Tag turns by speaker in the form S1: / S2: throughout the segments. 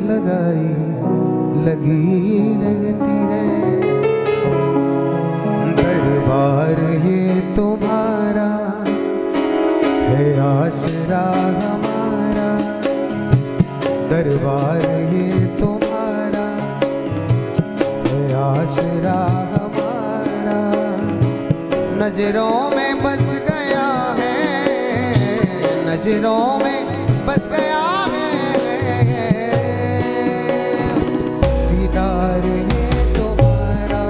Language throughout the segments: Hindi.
S1: लगाई लगी रहती है। दरबार ये तुम्हारा है आसरा हमारा, दरबार ये तुम्हारा है आसरा हमारा। नजरों में बस गया है, नजरों में बस गया है। दीदार ये तुम्हारा,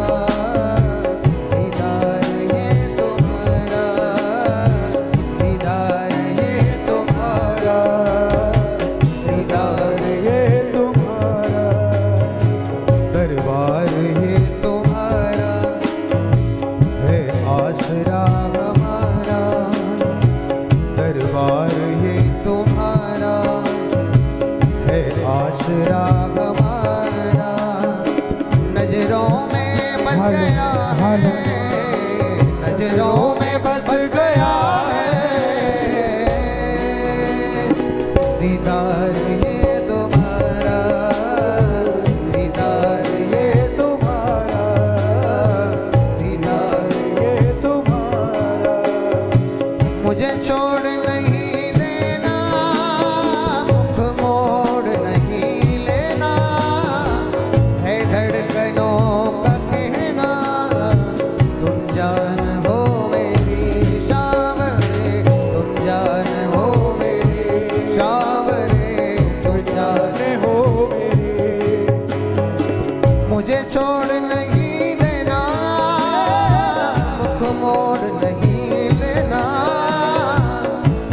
S1: दीदार ये तुम्हारा, दीदार ये तुम्हारा, दीदार ये तुम्हारा। दरबार ये तुम्हारा है आसरा हमारा, दरबार ये तुम्हारा है आसरा हमारा। नजरों में बस गया है, नजरों में बस गया है। दीदार ये तुम्हारा, दीदार ये तुम्हारा, दीदार ये तुम्हारा। मुझे छोड़ नहीं देना, मुख मोड़ नहीं लेना, है धड़कनों का कहना। तुम जान हो मेरी शावरे, तुम जान हो मेरी शावरे, तुम जान हो मेरी। मुझे छोड़ नहीं देना, मुख मोड़ नहीं लेना,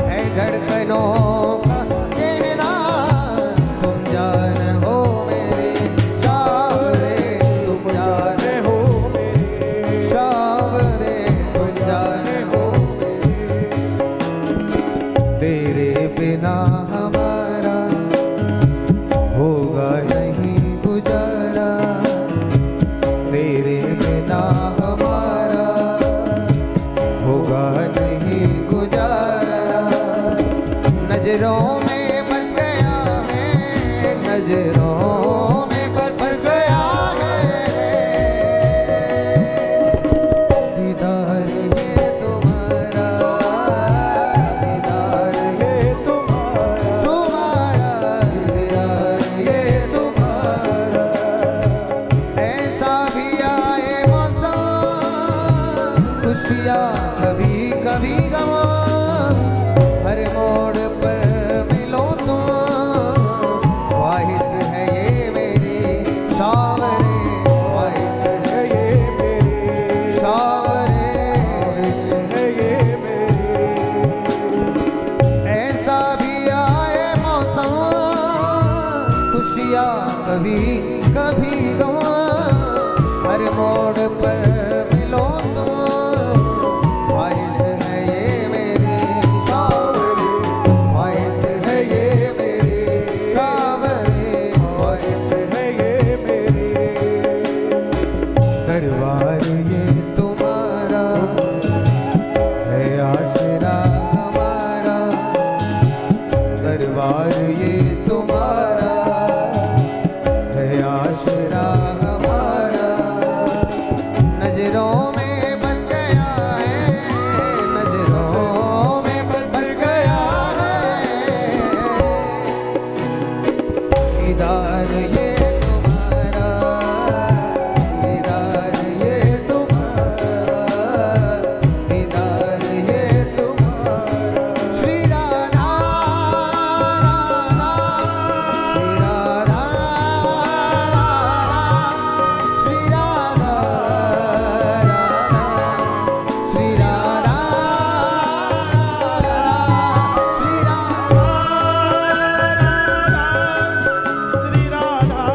S1: है धड़कनों का कहना। तुम जान हो मेरे सावरे, तुम जान हो मेरे सावरे, तुम जान हो मेरे। तेरे बिना हमारा होगा नहीं गुजारा, तेरे बिना हमारा होगा नहीं गुजारा। नजरों में बस गया है, नजरों में बस गया है। दीदार ये तुम्हारा, दीदार ये तुम्हारा, तुम्हारा दीदार ये तुम्हारा। ऐसा भी आए मौसम, खुशियाँ कभी कभी गम, हर मोड़ पर मिलो तुम। ख्वाहिश है ये मेरी शावरे, ख्वाहिश है ये मेरी शावरे, ख्वाहिश है ये मेरी। ऐसा भी आए मौसम, खुशियाँ कभी कभी गम, हर मोड़ पर मिलो तुम। ख्वाहिश है ये मेरी सावरे, ख्वाहिश है ये मेरी सावरे, ख्वाहिश है ये मेरी। दरबार ये तुम्हारा है आसरा हमारा, दरबार ये तुम्हारा है आसरा हमारा। नजरों में बस गया है, नजरों में बस गया है। दीदार ये तुम्हारा, दीदार ये तुम्हारा, दीदार ये तुम्हारा। श्री राधा राधा, श्री राधा राधा, श्री राधा राधा, श्री राधा राधा, श्री राधा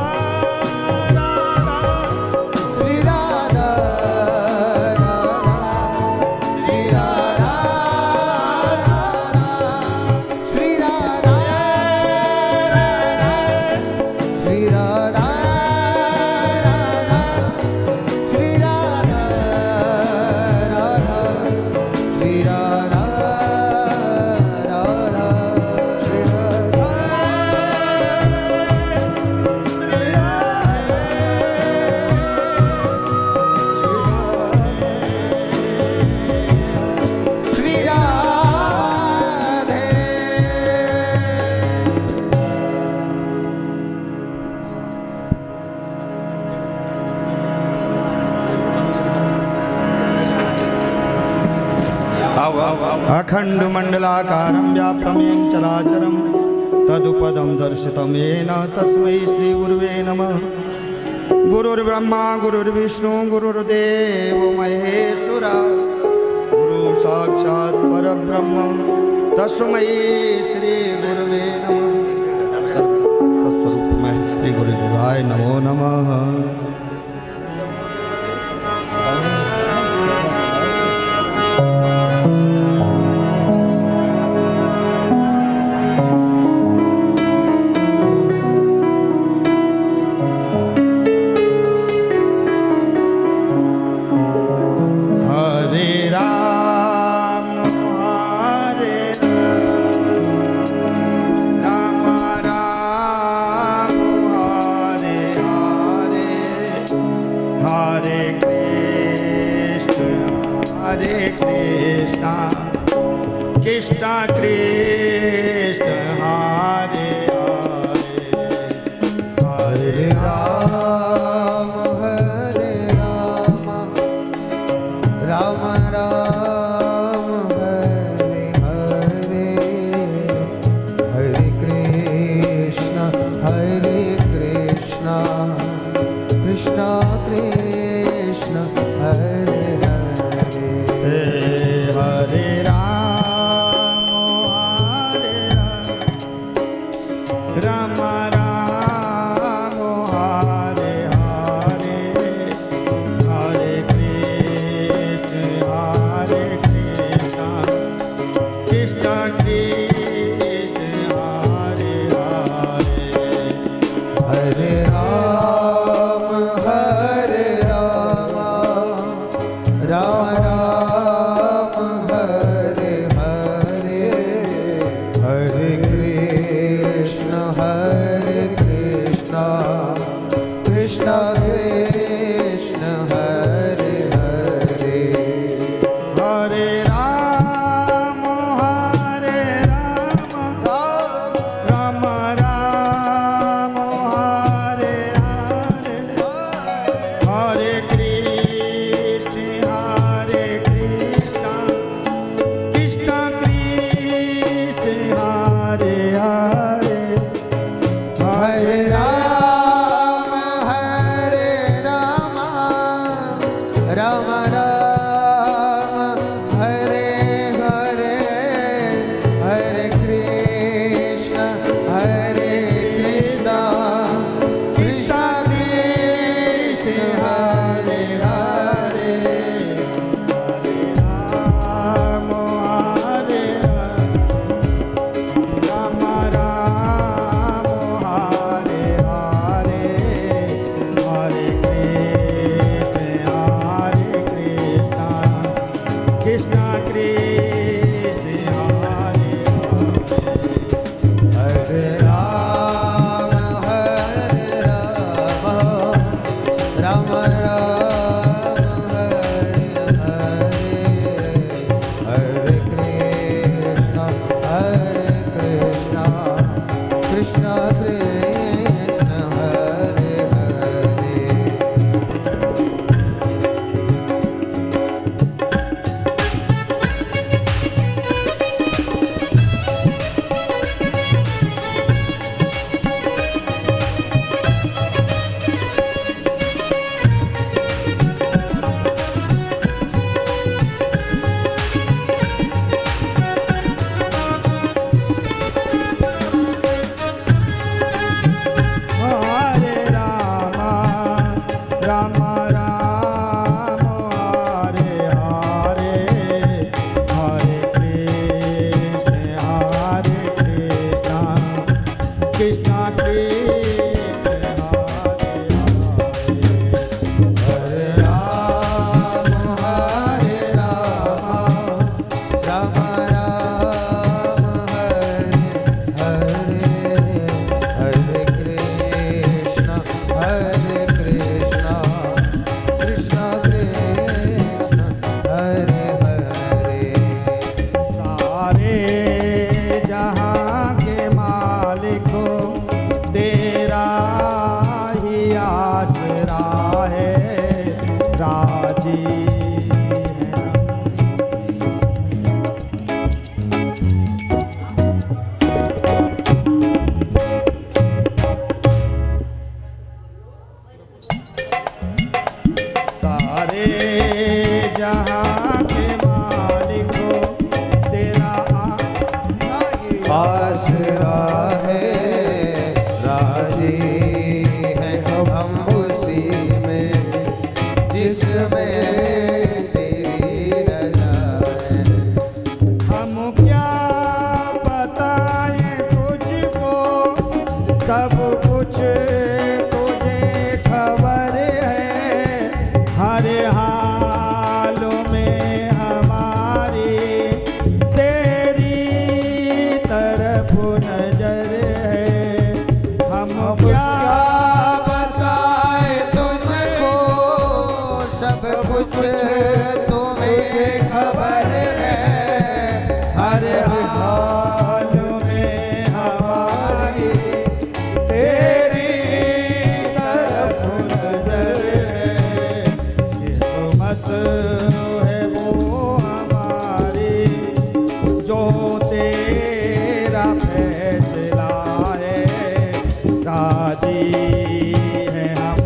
S2: अखण्डमण्डलाकारं व्याप्तं येन चराचरं तदुपदं दर्शितं येन तस्मै श्रीगुरुवे नमः। गुरुर्ब्रह्मा गुरुर्विष्णु गुरुर्देवो महेश्वरा गुरु साक्षात् परब्रह्म तस्मै श्रीगुरुवे नमः। तत्स्वरूपमय श्री गुरुदेवाय नमो नमः। Krishna Krishna Hare Hare Hare Ram Hare Rama Rama Ram Hare Hare Hare Krishna Krishna Krishna Hare Hare Hare Ram Rama Ram Hare Hare Hare Krishna Krishna Krishna Hare Hare Hare Ram Hare Rama Rama Ram Hare Hare Hare Krishna Krishna Krishna Hare Hare Hare Ram Hare Rama Rama Ram Hare Hare Hare Krishna Krishna Krishna Krishna Hare Hare Hare Ram Hare Rama Rama Ram Hare Hare Hare Krishna Krishna Krishna Krishna Hare Hare Ram Hare Rama Ram Hare Hare Hare Krishna Krishna Krishna Hare Hare Ram Hare Rama Rama Ram Hare Hare Hare Krishna Krishna Krishna Hare Hare Hare Rama Rama Ram Hare Hare Hare Krishna Krishna Krishna Hare Ram Hare Rama Rama Ram Hare Hare Hare Krishna Krishna Krishna Hare Hare सारे जहां के मालिक हो तेरा ही आसरा है राजी है क्या
S1: बताए तुमको, सब कुछ तुम्हें खबर है।
S2: हर हाल में हमारी तेरी तरफ नजर है। किस्मत है वो हमारी, जो तेरा फैसला है। राजी है हम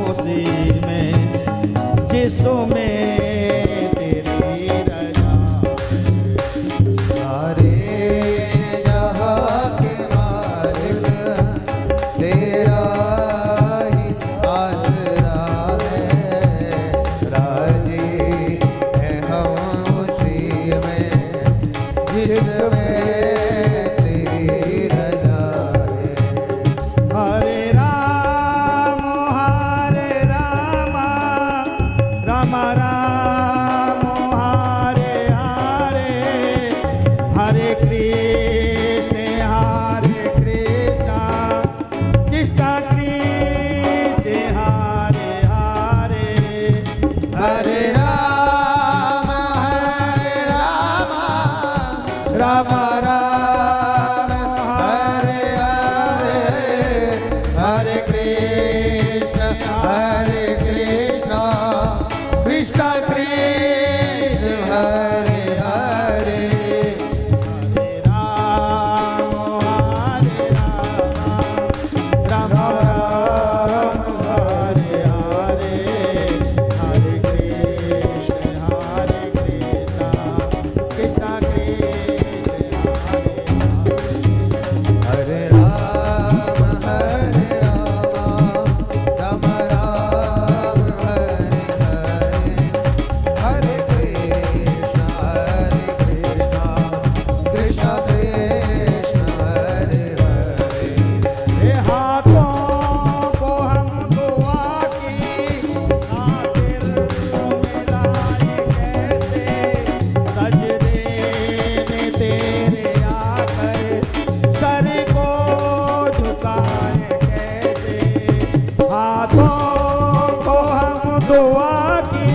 S2: उसी में जिसमें तेरी रजा।
S1: सारे जहाँ के मालिक तेरा ही आसरा है। राजी है हम उसी में जिसमें तेरी रजा है।
S2: हरे राम राम राम हरे हरे, हरे कृष्ण कृष्ण कृष्ण हरे हरे।
S1: हरे राम राम राम हरे हरे, हरे कृष्ण कृष्ण कृष्ण हरे हरे।
S2: राम हरे राम राम हरे हरे, हरे कृष्ण कृष्ण कृष्ण
S1: हरे राम राम राम हरे हरे, हरे कृष्ण कृष्ण कृष्ण हरे हरे।
S2: ये हाथों को हम दुआ की खातिर मिलाए कैसे, सजदे में तेरे आकर सर को झुकाए कैसे। हाथों को हम दुआ की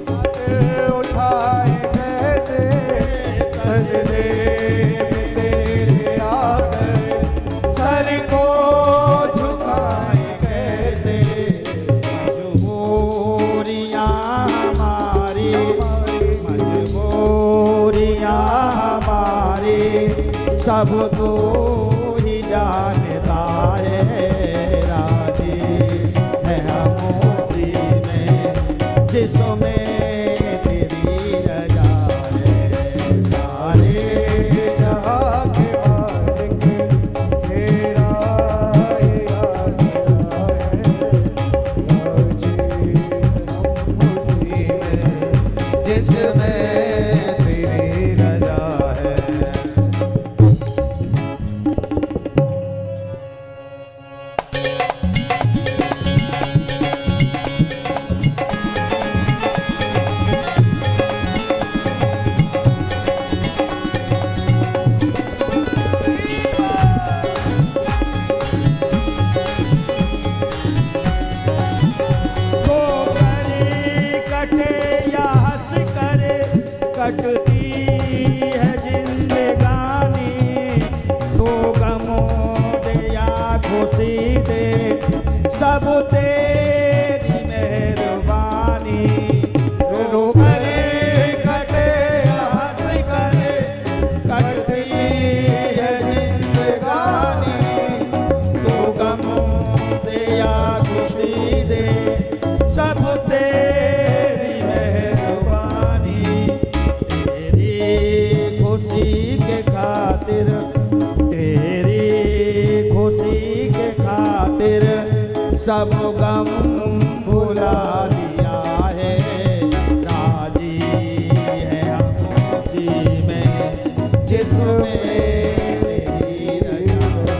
S2: खातिर उठाए कैसे, सजदे में तेरे आकर सर को झुकाए कैसे। मजबूरियां हमारी सब तो ही जानता है। राजी है हम उसी में जिसमें तेरी रजा है। सारे जहाँ के मालिक तेरा ही आसरा है। राजी हम उसी में
S1: जिसमें तेरी रजा है।
S2: कटती है जिंदगानी, तो गमों दे या खुशी दे सब तेरी मेहरबानी। रो करे कटे या हंस करे, कटती है जिंदगानी, तो गमों दे या खुशी दे सब तेरी मेहरबानी। तेरी खुशी के खातिर, तेरी खुशी के खातिर सब गम भुला दिया है। राजी है हम उसी में जिसमें तेरी रजा है।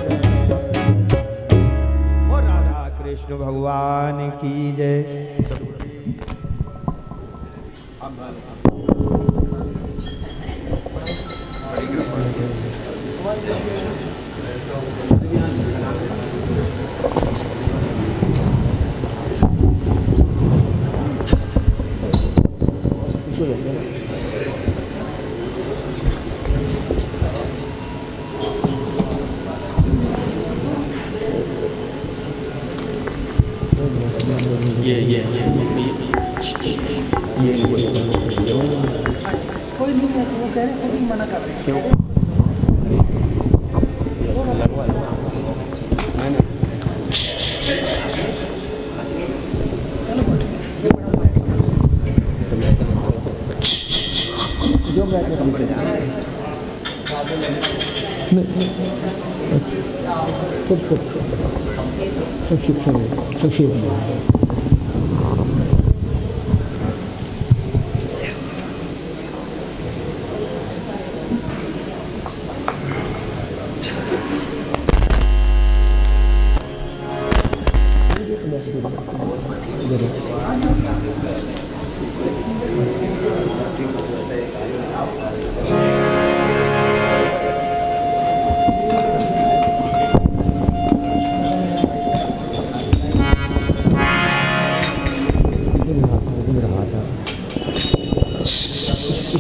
S2: ओ राधा कृष्ण भगवान की जय।
S1: हरे कृष्ण।
S3: ये
S1: कोई नहीं है, वो कह रहे खुद ही मना कर रहे हैं।
S3: क्यों लगवा लो मैंने जो बैठ के कंप्लीट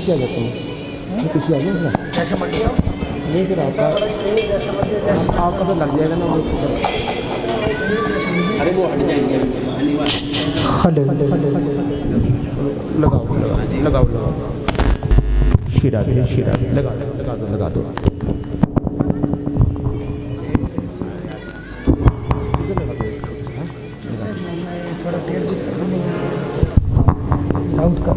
S3: आ जाता हूँ किसी आ गया
S1: जैसे मर्जी आओ,
S3: नहीं फिर आपका
S1: जैसे मर्जी जैसे
S3: आपका तो लग जाएगा ना वो अरे वो हट जाएंगे लगाओ शिरा लगा दो
S1: थोड़ा टेढ़ आउट का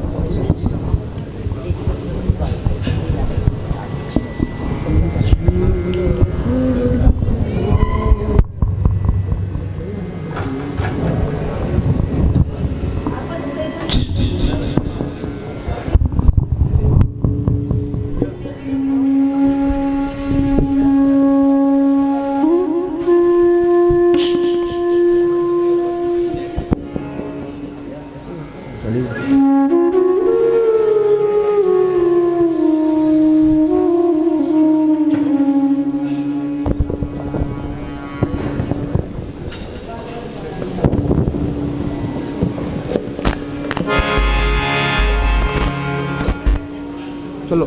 S3: चलो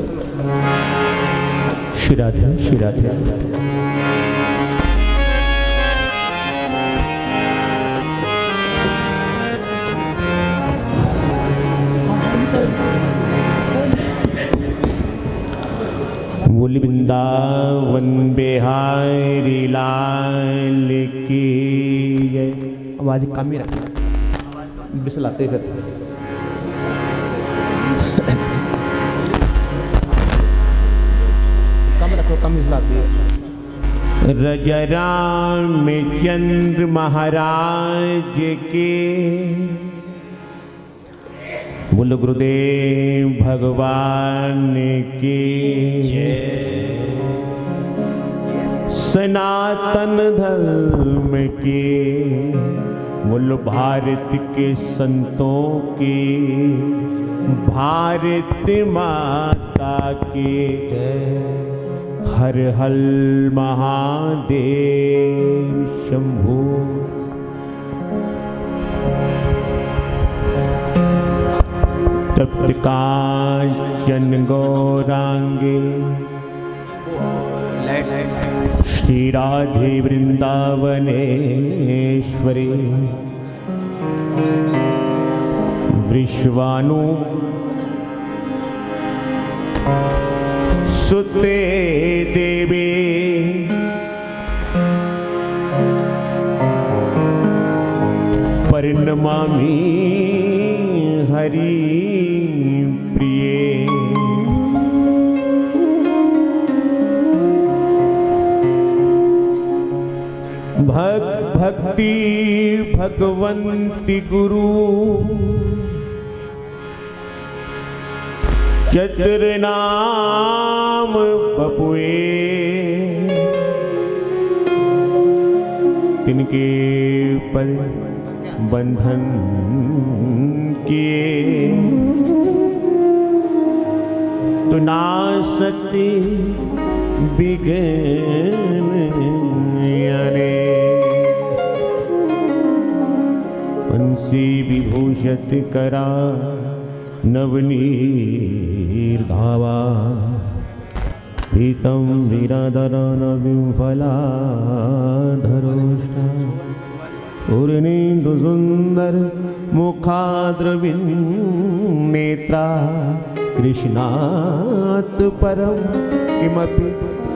S3: शिराधे बोली वृंदावन बिहारी लाल की जय। आवाज कम ही रखना, बिसलाते फिर कम हिलाती है। रजराम चंद्र महाराज के बोल गुरुदेव भगवान की सनातन धर्म के बोल भारत के संतों की भारत माता के हर हल महादेव शंभु। तप्त कांचन गौरांगे श्री राधे वृंदावनेश्वरी विश्वानु सुते देवी परिणमामि हरि प्रिय। भक्ति भगवंती गुरु चतुर नाम बपुए तिनके पद बंधन किए तो नासती बिघन यारे बंसी विभूषित करा नवनीर धावा पीतम वीराधरनविफलाधरोष्टा उर्नीन्दु सुंदर
S4: सुंदर मुखाद्रविन्नेत्रा कृष्णात् परं किमपि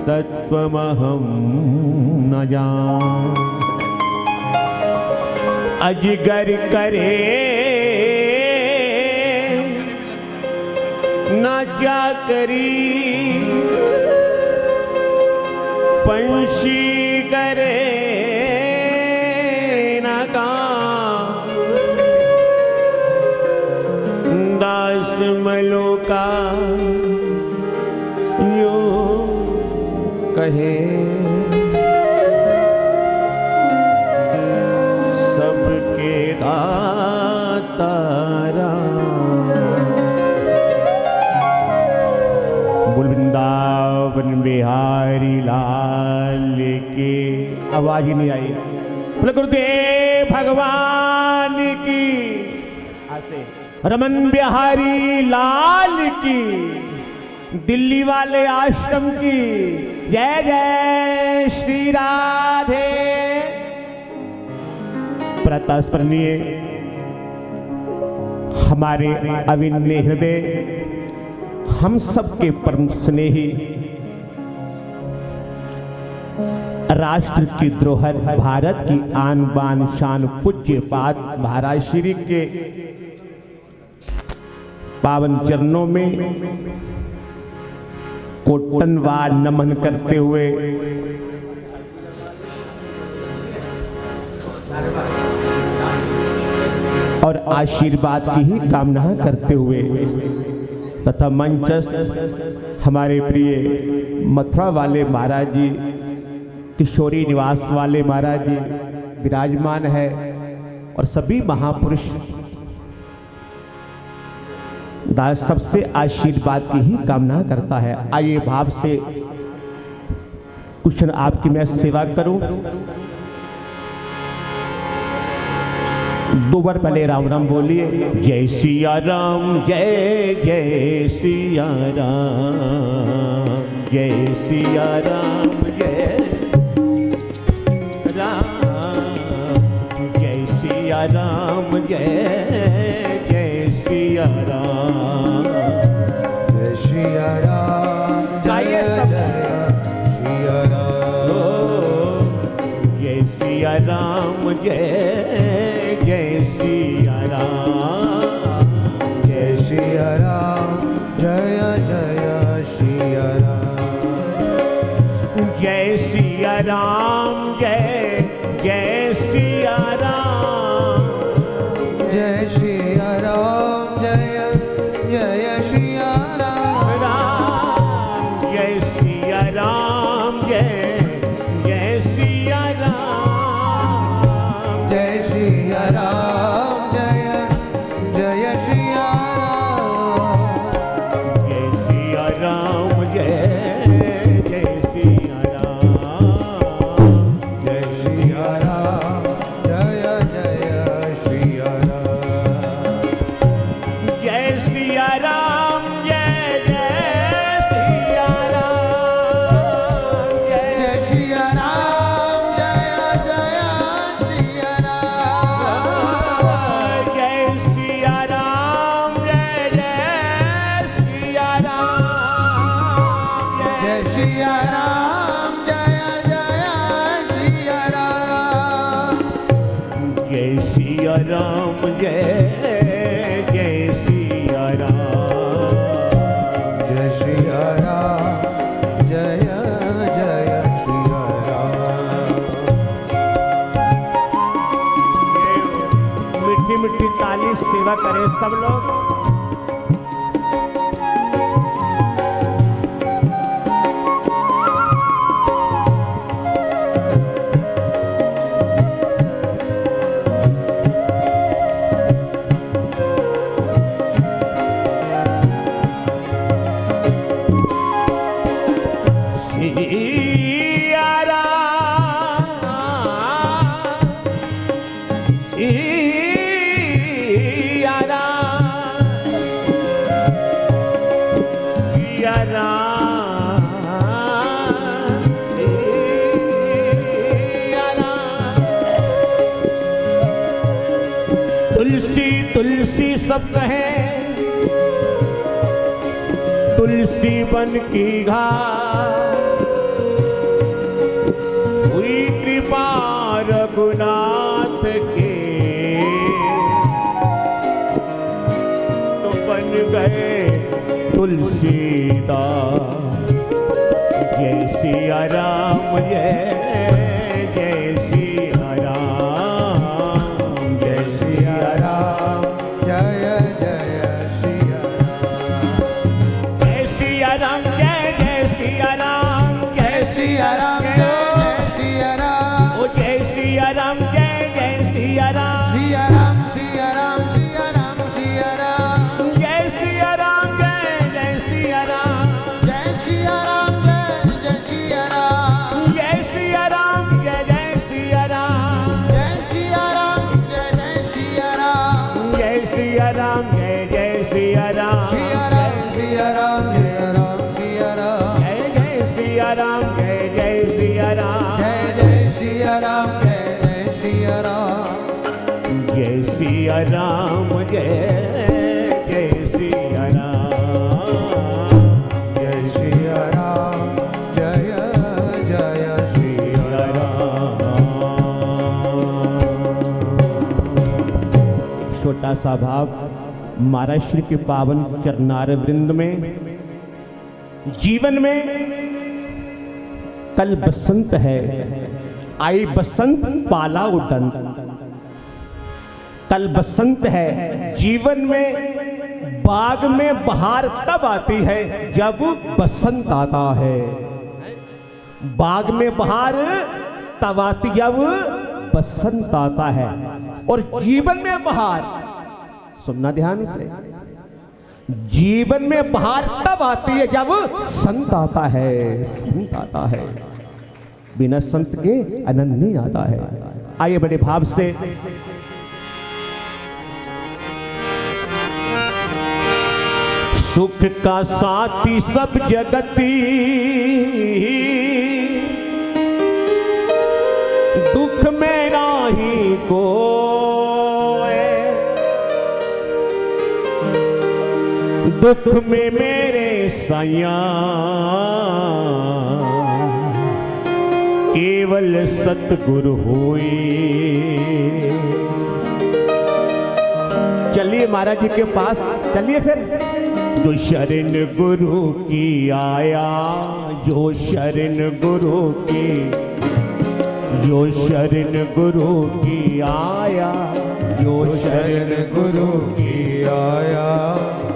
S4: तत्त्वमहं न जाने। अजगर करे न क्या करी, पंछी करे न काम, दास मलोका यो कहे सबके दातारा। बोल वृंदावन बिहारी लाल की। आवाज ही नहीं आई। बोले गुरुदेव भगवान की। ऐसे रमन बिहारी लाल की, दिल्ली वाले आश्रम की जय जय श्री राधे। प्रतास्मरणीय हमारे अविन्य हृदय, हम सबके परम स्नेही, राष्ट्र की द्रोहर, भारत की आन बान शान, पूज्य पाद महाराज श्री के पावन चरणों में कोटनवार नमन करते हुए और आशीर्वाद की ही कामना करते हुए तथा मंचस्थ हमारे प्रिय मथुरा वाले महाराज जी, किशोरी निवास वाले महाराज जी विराजमान है और सभी महापुरुष दास सबसे आशीर्वाद की ही कामना करता है। आइए भाव से कुछ आपकी मैं सेवा करूं। दो बार पहले राम राम बोलिए। जय सिया राम, जय जय सिया राम, जय सिया राम, जय राम, जय सिया राम, जय जय सिया राम,
S1: जय सिया राम, जय जय सिया राम,
S4: जय सिया राम, जय जय सिया राम,
S1: जय सिया राम, जय जय सिया राम,
S4: जय सिया राम, जय जय सिया राम,
S1: जय सिया राम, जय जय सिया राम,
S4: जय सिया राम, जय जय सिया राम,
S1: जय सिया राम, जय जय सिया राम,
S4: जय सिया राम, जय जय सिया राम,
S1: जय सिया राम, जय जय सिया राम,
S4: जय सिया राम, जय जय सिया राम,
S1: जय सिया राम, जय जय सिया राम,
S4: जय सिया राम, जय जय सिया राम,
S1: जय सिया राम, जय जय सिया राम,
S4: जय सिया राम, जय जय सिया राम,
S1: जय सिया राम, जय जय सिया राम।
S4: मीठी मीठी ताली सेवा करें सब लोग। सिया राम, सिया राम, सिया राम, सिया राम, तुलसी तुलसी सब कहे, तुलसी बन की घाट, हुई कृपा रघुनाथ के, तो बन गए तुलसीदास। जय सिया राम जय जय सिया राम, जय सिया राम
S1: जय जय सिया राम,
S4: जय सिया राम जय जय सिया राम,
S1: जय सिया राम जय सिया राम,
S4: ओ जय सिया राम जय जय सिया राम,
S1: सिया राम सिया राम सिया राम सिया राम,
S4: जय सिया राम जय जय सिया राम,
S1: जय सिया राम जय जय सिया राम,
S4: जय सिया राम जय जय सिया राम,
S1: जय सिया राम जय जय सिया राम,
S4: जय सिया राम जय जय सिया राम,
S1: सिया राम सिया राम सिया राम सिया राम,
S4: जय जय सिया राम जय जय सिया राम,
S1: जय जय सिया राम जय जय सिया राम,
S4: जय सिया राम जय जय सिया राम,
S1: जय सिया राम जय जय सिया राम।
S4: एक छोटा सा भाव महाराज श्री के पावन चरणार वृंद में। जीवन में कल बसंत है, आई बसंत पाला उड़न। कल बसंत है, जीवन में बाग में बहार तब आती है जब बसंत आता है। बाग में बहार तब आती जब बसंत आता है, और जीवन में बहार, सुनना ध्यान से, जीवन में बहार तब आती है जब संत आता है। संत आता है, बिना संत के आनंद नहीं आता है। आइए बड़े भाव से सुख का साथी सब जगती, दुख में नाही को, दुख में मेरे सैया केवल सतगुरु होए। चलिए महाराज जी के पास चलिए फिर। जो शरण गुरु की आया, जो शरण गुरु की, जो शरण गुरु की आया, जो शरण गुरु की आया,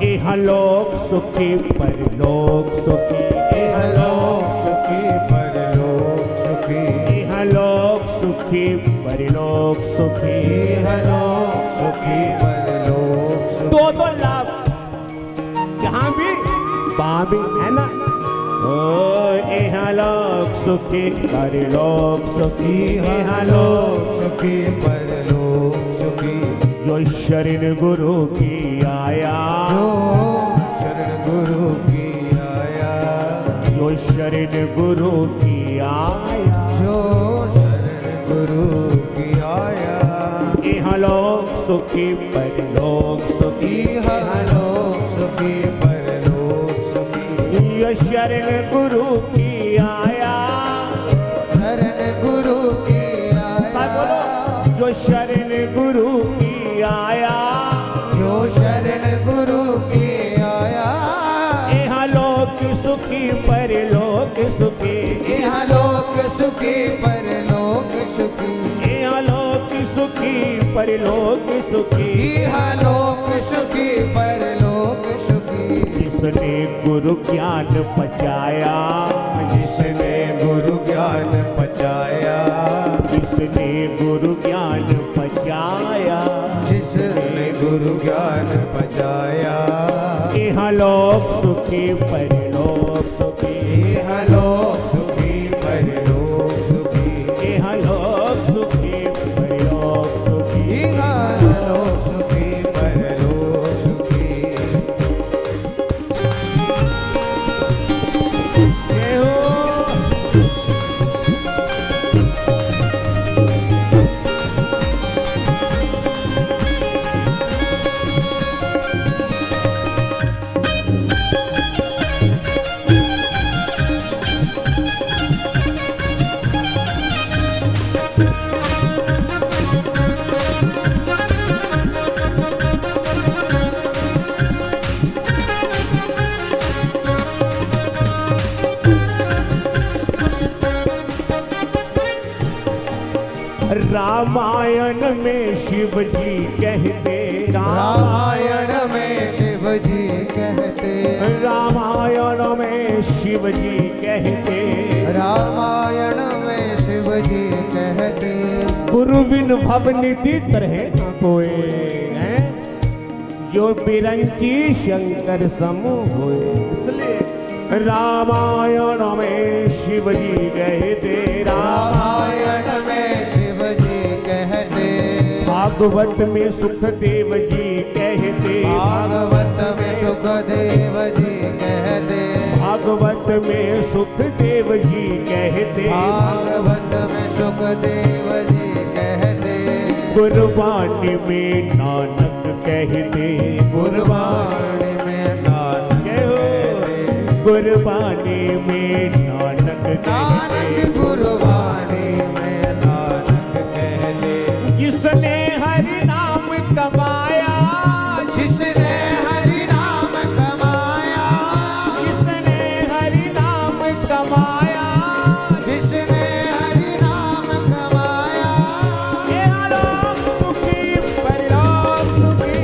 S4: इहलोक सुखी परलोक सुखी, इहलोक सुखी परलोक सुखी, इहलोक सुखी परलोक सुखी, इहलोक सुखी परलोक सुखी। दो लाभ जहां भी वहां भी है ना। ओ इहलोक सुखी परलोक सुखी, इहलोक सुखी परलोक सुखी। जो शरण गुरु की आया,
S1: जो शरण गुरु की आया,
S4: जो शरण गुरु की आया,
S1: जो शरण गुरु की आया,
S4: इहलोक सुखी परलोक सुखी,
S1: इहलोक सुखी परलोक सुखी।
S4: जो शरण गुरु की आया,
S1: शरण गुरु की आया,
S4: जो शरण गुरु की आया,
S1: जो शरण गुरु की आया,
S4: इहलोक सुखी परलोक सुखी,
S1: इहलोक सुखी परलोक सुखी,
S4: इहलोक सुखी परलोक सुखी।
S1: इहलोक सुखी परलोक सुखी।
S4: जिसने गुरु ज्ञान पचाया,
S2: जिसने गुरु ज्ञान पचाया,
S4: जिसने गुरु ज्ञान पचाया,
S2: जिसने गुरु ज्ञान पचाया,
S4: इहलोक सुखी परलोक सुखी,
S1: इहलोक
S2: सुखी परलोक सुखी,
S4: इहलोक सुखी परलोक सुखी।
S1: इहलोक
S2: सुखी परलोक सुखी।
S4: जय हो। रामायण में शिव जी कहते,
S1: रामायण में शिव जी कहते,
S4: रामायण में शिव जी कहते,
S1: रामायण में शिव जी कहते,
S4: गुरु बिन भवनिधि तरह न कोय, हैं जो बिरंची शंकर सम होए। इसलिए रामायण में शिव जी कहते,
S1: रामायण में शिव जी कहते,
S4: भागवत में सुखदेव जी कहते,
S1: भागवत में सुखदेव जी कहते,
S4: भागवत में सुखदेव जी कहते,
S1: भागवत में सुखदेव जी कहते,
S4: गुरबाणी में नानक कहते,
S1: गुरबाणी में नानक कहते,
S4: गुरबाणी में नानक कहते,
S1: नानक गुरबाणी में नानक कहते,
S4: जिसने हरि नाम कमाया,
S1: जिसने हरि नाम कमाया,
S4: जिसने हरि नाम कमाया,
S1: जिसने हरि नाम कमाया,
S4: इहलोक सुखी परलोक सुखी,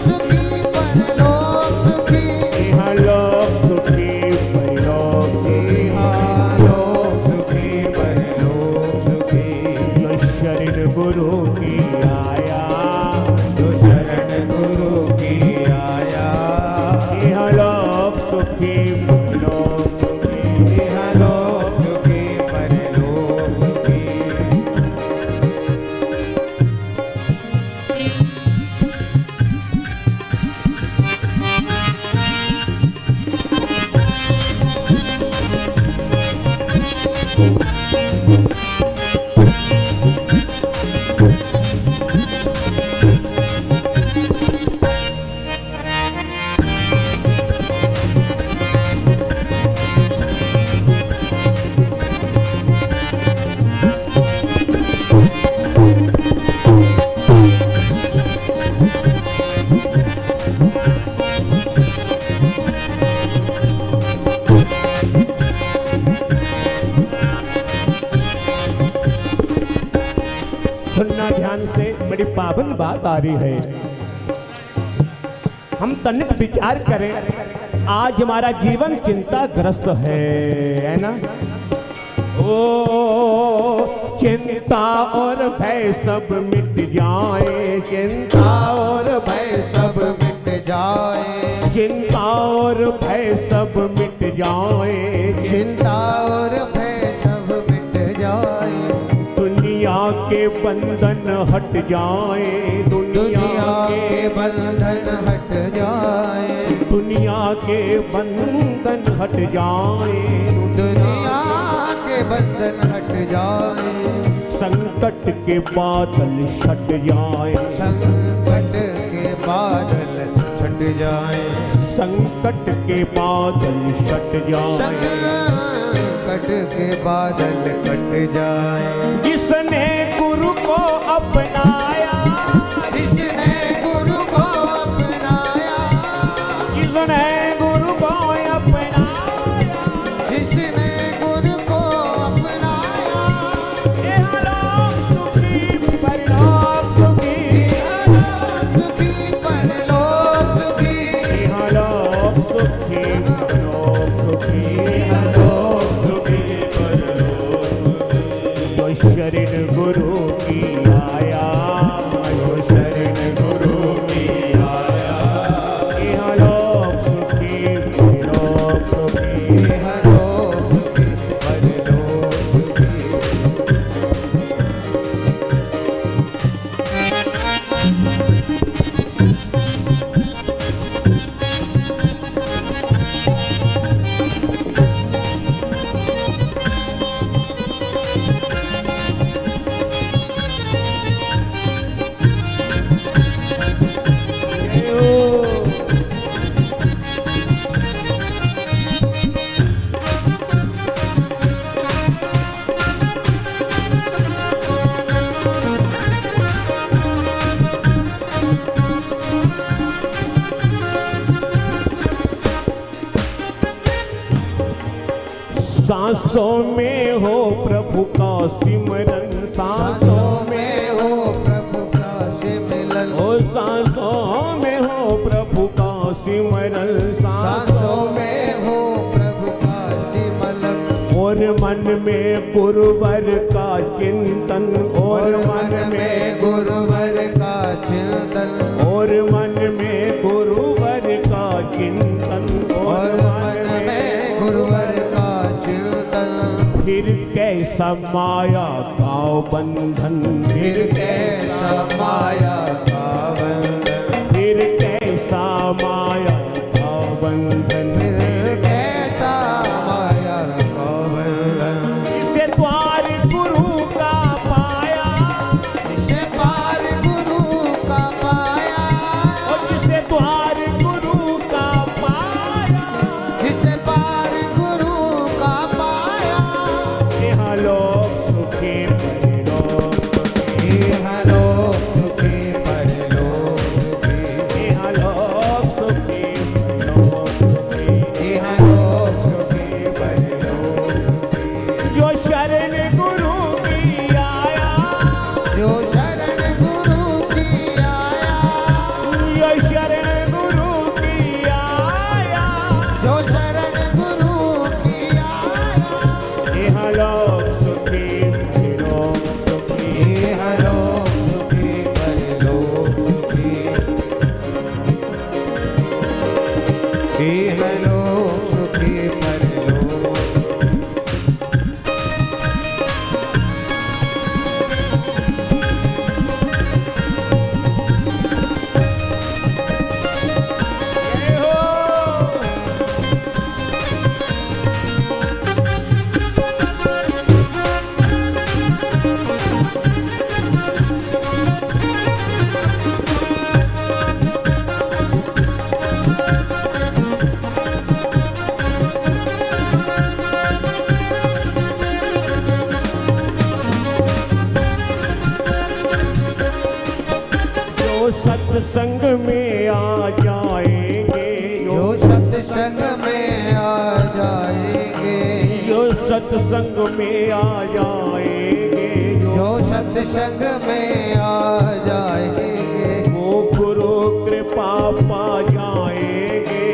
S1: सुखी परलोक सुखी,
S4: इहलोक सुखी परलोक सुखी।
S1: इहलोक
S2: सुखी परलोक सुखी।
S4: जो शरण गुरु की आया,
S2: जो शरण गुरु की आया,
S4: इहलोक सुखी परलोक सुखी।
S2: इहलोक सुखी परलोक सुखी।
S4: सुनना ध्यान से, बड़ी पावन बात आ रही है। हम तनिक विचार करें, आज हमारा जीवन चिंताग्रस्त है ना। ओ चिंता और भय सब मिट जाए, चिंता और भय सब
S1: मिट जाए,
S4: चिंता और भय सब मिट जाए,
S1: चिंता और भय सब मिट जाए,
S4: दुनिया के बंधन हट जाए,
S1: दुनिया के बंधन हट जाए,
S4: दुनिया के बंधन हट जाए,
S1: दुनिया के बंधन हट जाए,
S4: संकट के बादल छट जाए,
S1: संकट के बादल
S2: छट जाए,
S4: संकट के बादल छट जाए,
S1: संकट के बादल
S2: कट जाए।
S4: जिसने गुरु को अपनाया,
S1: जिसने गुरु को अपनाया,
S4: जिसने गुरु को अपनाया,
S1: जिसने गुरु को अपनाया,
S4: इहलोक सुखी परलोक सुखी,
S1: सुखी परलोक सुखी,
S4: इहलोक सुखी परलोक सुखी,
S2: इहलोक सुखी परलोक
S4: जो शरण गुरु की आया,
S2: जो शरण गुरु की आया,
S4: इहलोक सुखी परलोक सुखी।
S1: इहलोक सुखी
S2: परलोक सुखी।
S4: सांसों में हो प्रभु प्रभु का सिमरन सांसों में
S1: हो प्रभु का सिमरन
S4: ओ सांसों में हो प्रभु का सिमरन
S1: सांसों में हो प्रभु का सिमरन
S4: और मन में गुरुवर का चिंतन और मन में
S1: गुरुवर का चिंतन
S4: और मन में गुरुवर का चिंतन
S1: और मन में गुरुवर का चिंतन
S4: फिर कैसा माया का बंधन
S1: फिर कैसा माया का बंधन
S4: फिर कैसा माया का बंधन
S1: फिर कैसा माया का बंधन
S4: इसे द्वार गुरु का पाया
S1: जिसे पार गुरु का पाया
S4: और जिसे द्वार गुरु का पाया
S1: जिसे पार गुरु का पाया
S4: यहाँ लोग सुखी परलोक सुखी
S1: यहाँ लोग सुखी परलोक सुखी
S4: यहाँ लोग सुखी परलोक सुखी
S1: यहाँ लोग सुखी परलोक सुखी
S4: जो शरण गुरु की आया
S1: जो शरण गुरु की आया
S4: जो शरण गुरु की आया
S1: जो शरण गुरु की आया
S4: यहाँ लोग सुखी परलोक सुखी
S1: यहाँ लोग सुखी परलोक सुखी यहाँ लोग सुखी परलोक
S4: जय हो जो सत्संग में आ जाएंगे
S1: जो सत्संग में आ जाएंगे
S4: जो सत्संग में आ जाएंगे
S1: जो सत्संग में आ जाएंगे
S4: वो गुरु कृपा पा जाएंगे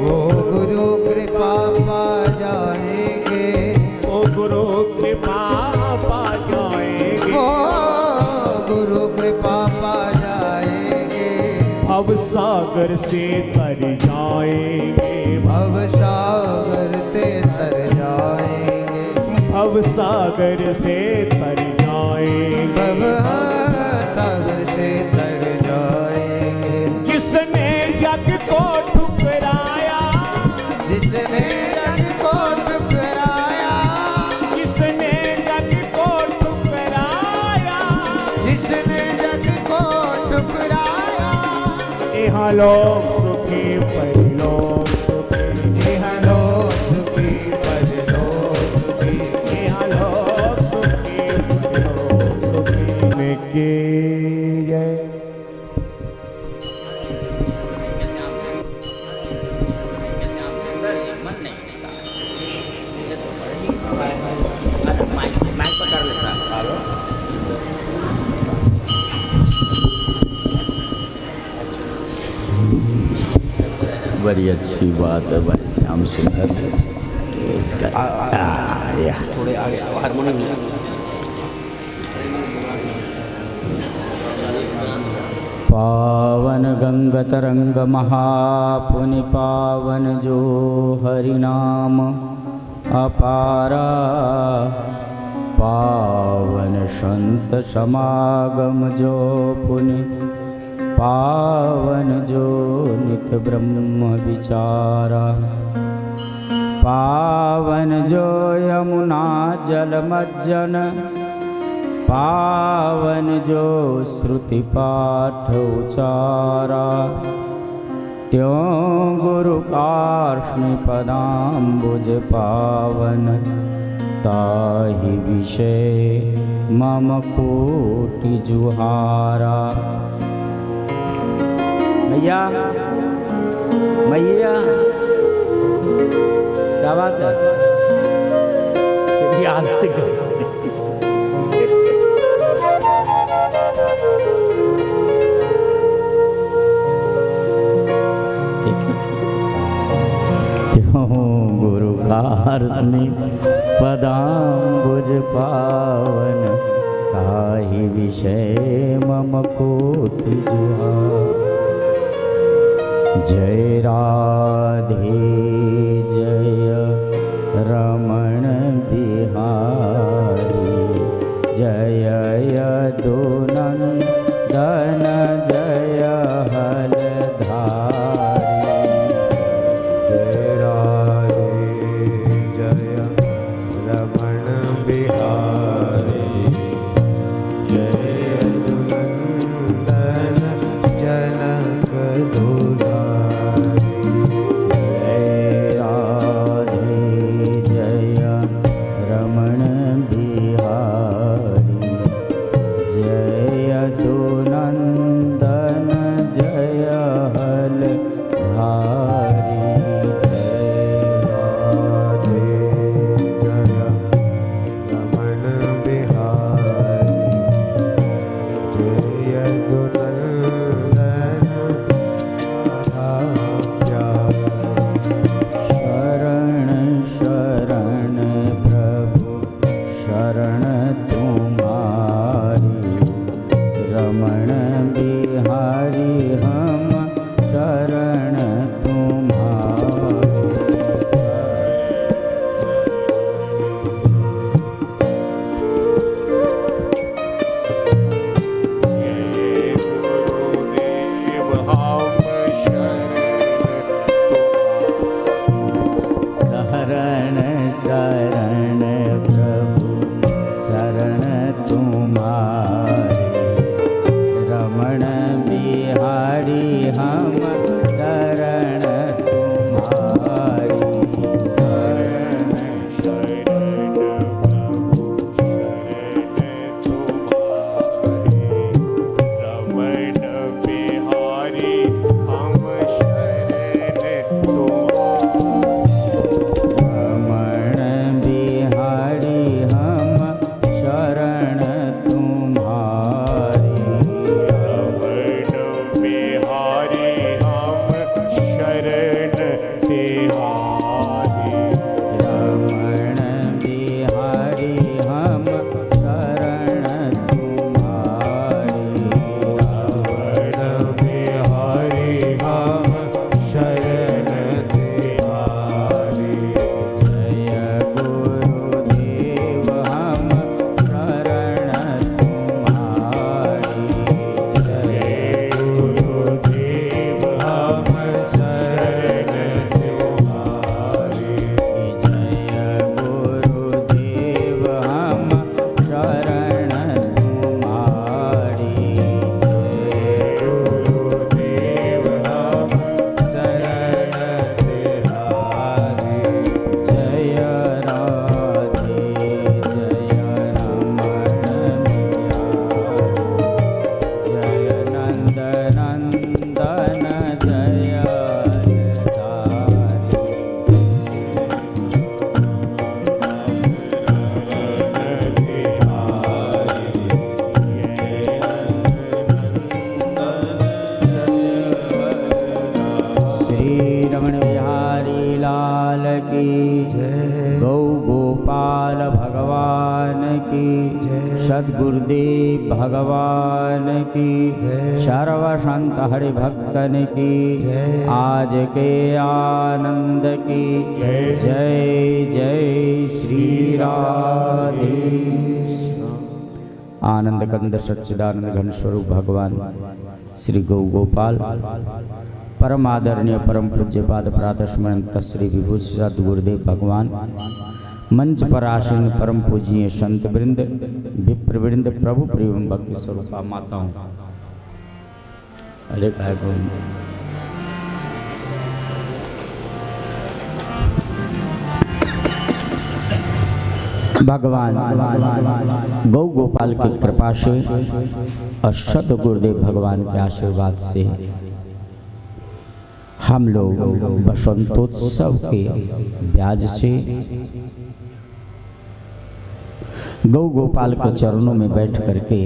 S1: वो गुरु कृपा पा जाएंगे
S4: वो गुरु कृपा पा जाएंगे
S1: वो गुरु कृपा पा जाएंगे
S4: भव सागर से तर जाएंगे
S1: भव सागर ते तर जाएंगे
S4: भव सागर से तर जाएंगे
S1: भव सागर से तर जाएंगे
S4: किसने जग को ठुकराया
S1: जिसने जग को ठुकराया
S4: किसने जग को ठुकराया
S1: जिसने जग को ठुकराया
S4: यहाँ लोग सुखी परलोक सुखी
S1: यहाँ लोग सुखी परलोक सुखी
S4: यहाँ लोग सुखी परलोक सुखी की जय
S5: बड़ी अच्छी बात है भाई श्याम सुंदर इसका या
S3: थोड़े आगे हारमोनियम
S5: पावन गंग तरंग महापुनि पावन जो हरिनाम अपारा पावन संत समागम जो पुनि पावन जो नित ब्रह्म विचारा पावन जो यमुना जल मज्जन पावन जो श्रुति पाठ उचारा त्यों गुरु कार्ष्णि पदाम्बुज पावन ताहि विषय मम कोटि जुहारा। मैया मैया क्या बात है?
S4: याद कर
S5: हार्स्मि पदाम्बुज पावन काहि विषय मम कोटि जुहार। जय राधे जय रमण बिहारी जय यदुनंदन जय हलधारी।
S2: जय राधे जय रमण बिहारी जय यदुनंदन जनक दुलारी।
S5: जय राधे जय रमण बिहारी जय यदुनंदन जय हलधारी। शरण शरण प्रभु शरण तुम्हारी रमण बिहारी हम शरण तुम्हारी। शरण शरण प्रभु शरण तुम्हारी रमण बिहारी हम शरण तुम्हारी। रमण बिहारी हम शरण तुम्हारी। रमण बिहारी हम शरण तुम्हारी। जय गुरुदेव हम शरण तुम्हारी। जय गुरुदेव हम शरण तुम्हारी। जय गुरुदेव हम शरण तुम्हारी। जय गुरुदेव हम शरण तुम्हारी। जय राधे जय रमण बिहारी जय नंद नंदन जय हलधारी। श्री रमण बिहारी लाल की गौ गोपाल भगवान की सद्गुरुदेव भगवान की सर्व संत हरि भक्तन की आज के आनंद की जय जय श्री राधे। आनंद कंद सच्चिदानंद घन स्वरूप भगवान श्री गौ गोपाल परम आदरणीय परम पूज्य पाद प्रातस्मरण श्री विभूति सद्गुरुदेव भगवान मंच पर आसीन परम पूज्य संत वृंद विप्र वृंद प्रभु प्रियम भक्ति स्वरूपा माताओं अरे भाई भगवान गौ गोपाल की कृपा से और सद्गुरुदेव भगवान के आशीर्वाद से हम लोग बसंतोत्सव के ब्याज से गौ गोपाल के चरणों में बैठ करके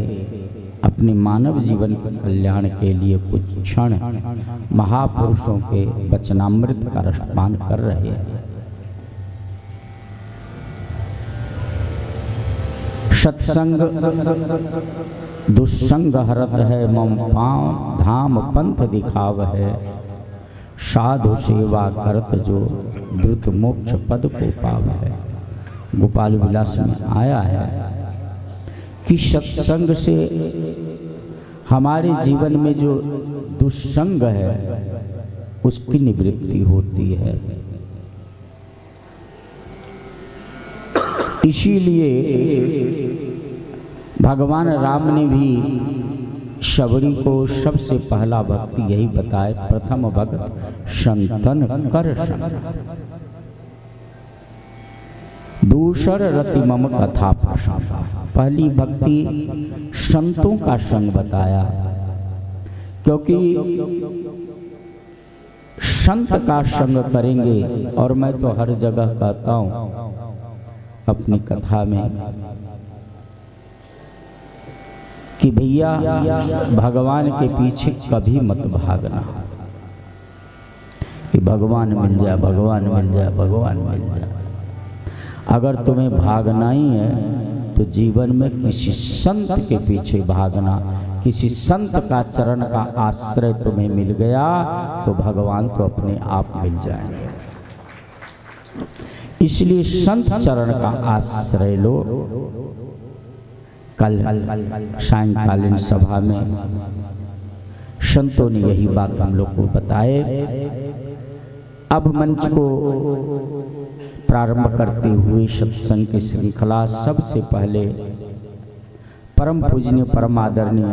S5: अपने मानव जीवन के कल्याण के लिए कुछ क्षण महापुरुषों के वचनामृत का रसपान कर रहे हैं। सत्संग दुस्संग हरत है, मम पाँव धाम पंथ दिखाव है। साधु सेवा करत जो द्रुत मोक्ष पद को पाव है। गोपाल विलास में आया है कि सत्संग से हमारे जीवन में जो दुस्संग है उसकी निवृत्ति होती है। इसीलिए भगवान राम ने भी शबरी को सबसे पहला भक्ति यही बताए, प्रथम भक्त संतन कर संग, दूसर रति मम कथा प्रसंग। पहली भक्ति संतों का संग बताया, क्योंकि संत का संग करेंगे। और मैं तो हर जगह कहता हूँ अपनी कथा में कि भैया भगवान के पीछे कभी मत भागना कि भगवान मिल जाए, भगवान मिल जाए, भगवान मिल जाए। अगर तुम्हें भागना ही है तो जीवन में किसी संत के पीछे भागना, किसी संत का चरण का आश्रय तुम्हें मिल गया तो भगवान तो अपने आप मिल जाएंगे। इसलिए संत चरण का आश्रय लो। कल सायंकालीन सभा में संतों ने यही बात हम लोग को बताए। अब मंच को प्रारंभ करते हुए सत्संग की श्रृंखला सबसे पहले परम पूजनीय परम आदरणीय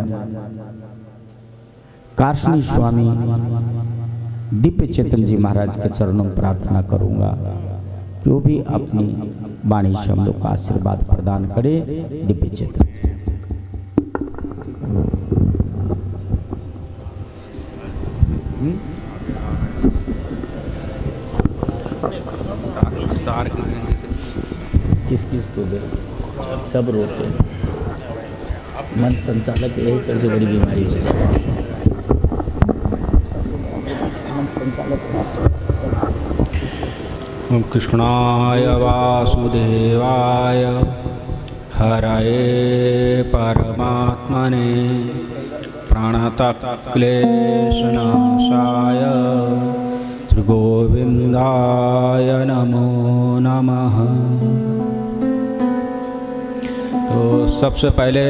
S5: कार्षणी स्वामी दिव्य चेतन जी महाराज के चरणों में प्रार्थना करूंगा कि वो भी अपनी वाणी से हम लोग का आशीर्वाद प्रदान करे। दिव्य चेतन किस किस को दे, सब रोते। मन संचालक यही सबसे बड़ी बीमारी है। मन संचालक
S6: ओम कृष्णाय वासुदेवाय हरये परमात्मने प्रणतक्लेशनाशाय श्रीगोविंदाय नमो नमः। तो सबसे पहले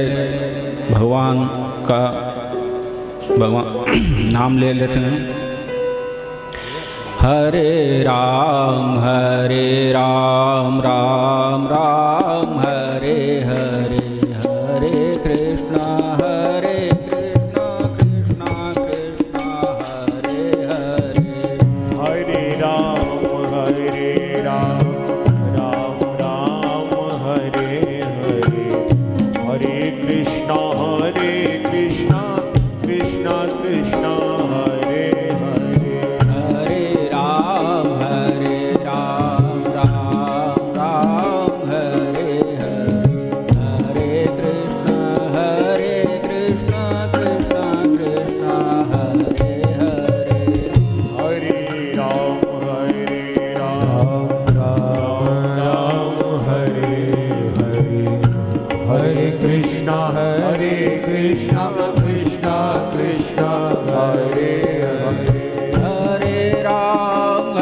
S6: भगवान का नाम ले लेते हैं। हरे राम राम राम हरे हरे, हरे कृष्णा कृष्णा कृष्णा हरे हरे।
S2: हरे राम राम राम हरे हरे, हरे कृष्णा कृष्णा कृष्णा हरे हरे।
S6: हरे राम राम हरे हरे, हरे कृष्णा कृष्णा कृष्णा हरे हरे।
S2: हरे राम राम हरे हरे, हरे कृष्णा कृष्णा कृष्णा हरे हरे।
S6: हरे राम राम हरे हरे, हरे कृष्णा कृष्णा कृष्णा हरे हरे।
S2: हरे राम राम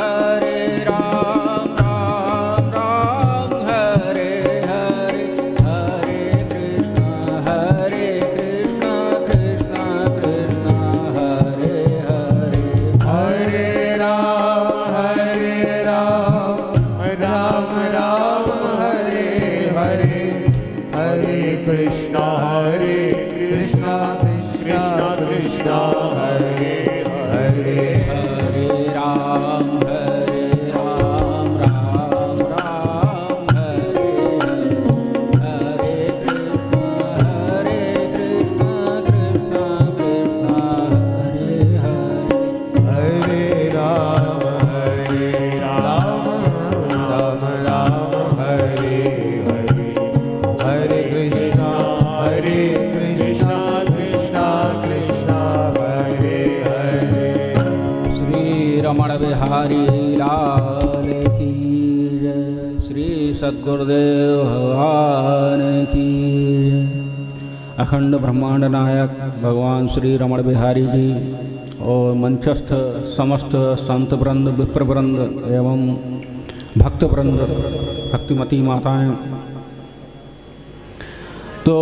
S2: हरे हरे, हरे कृष्णा कृष्णा कृष्णा हरे हरे।
S6: हरे राम राम हरे हरे, हरे कृष्णा कृष्णा कृष्णा हरे हरे।
S2: हरे राम हरे हरे, हरे कृष्णा कृष्णा कृष्णा हरे हरे।
S6: श्री रमण बिहारी लाल की जय, श्री सद्गुरुदेव भगवान की। अखंड ब्रह्मांड नायक भगवान श्री रमण बिहारी जी और मंचस्थ समस्त संत वृंद, विप्र वृंद एवं भक्त वृंद, भक्तिमती माताएं। तो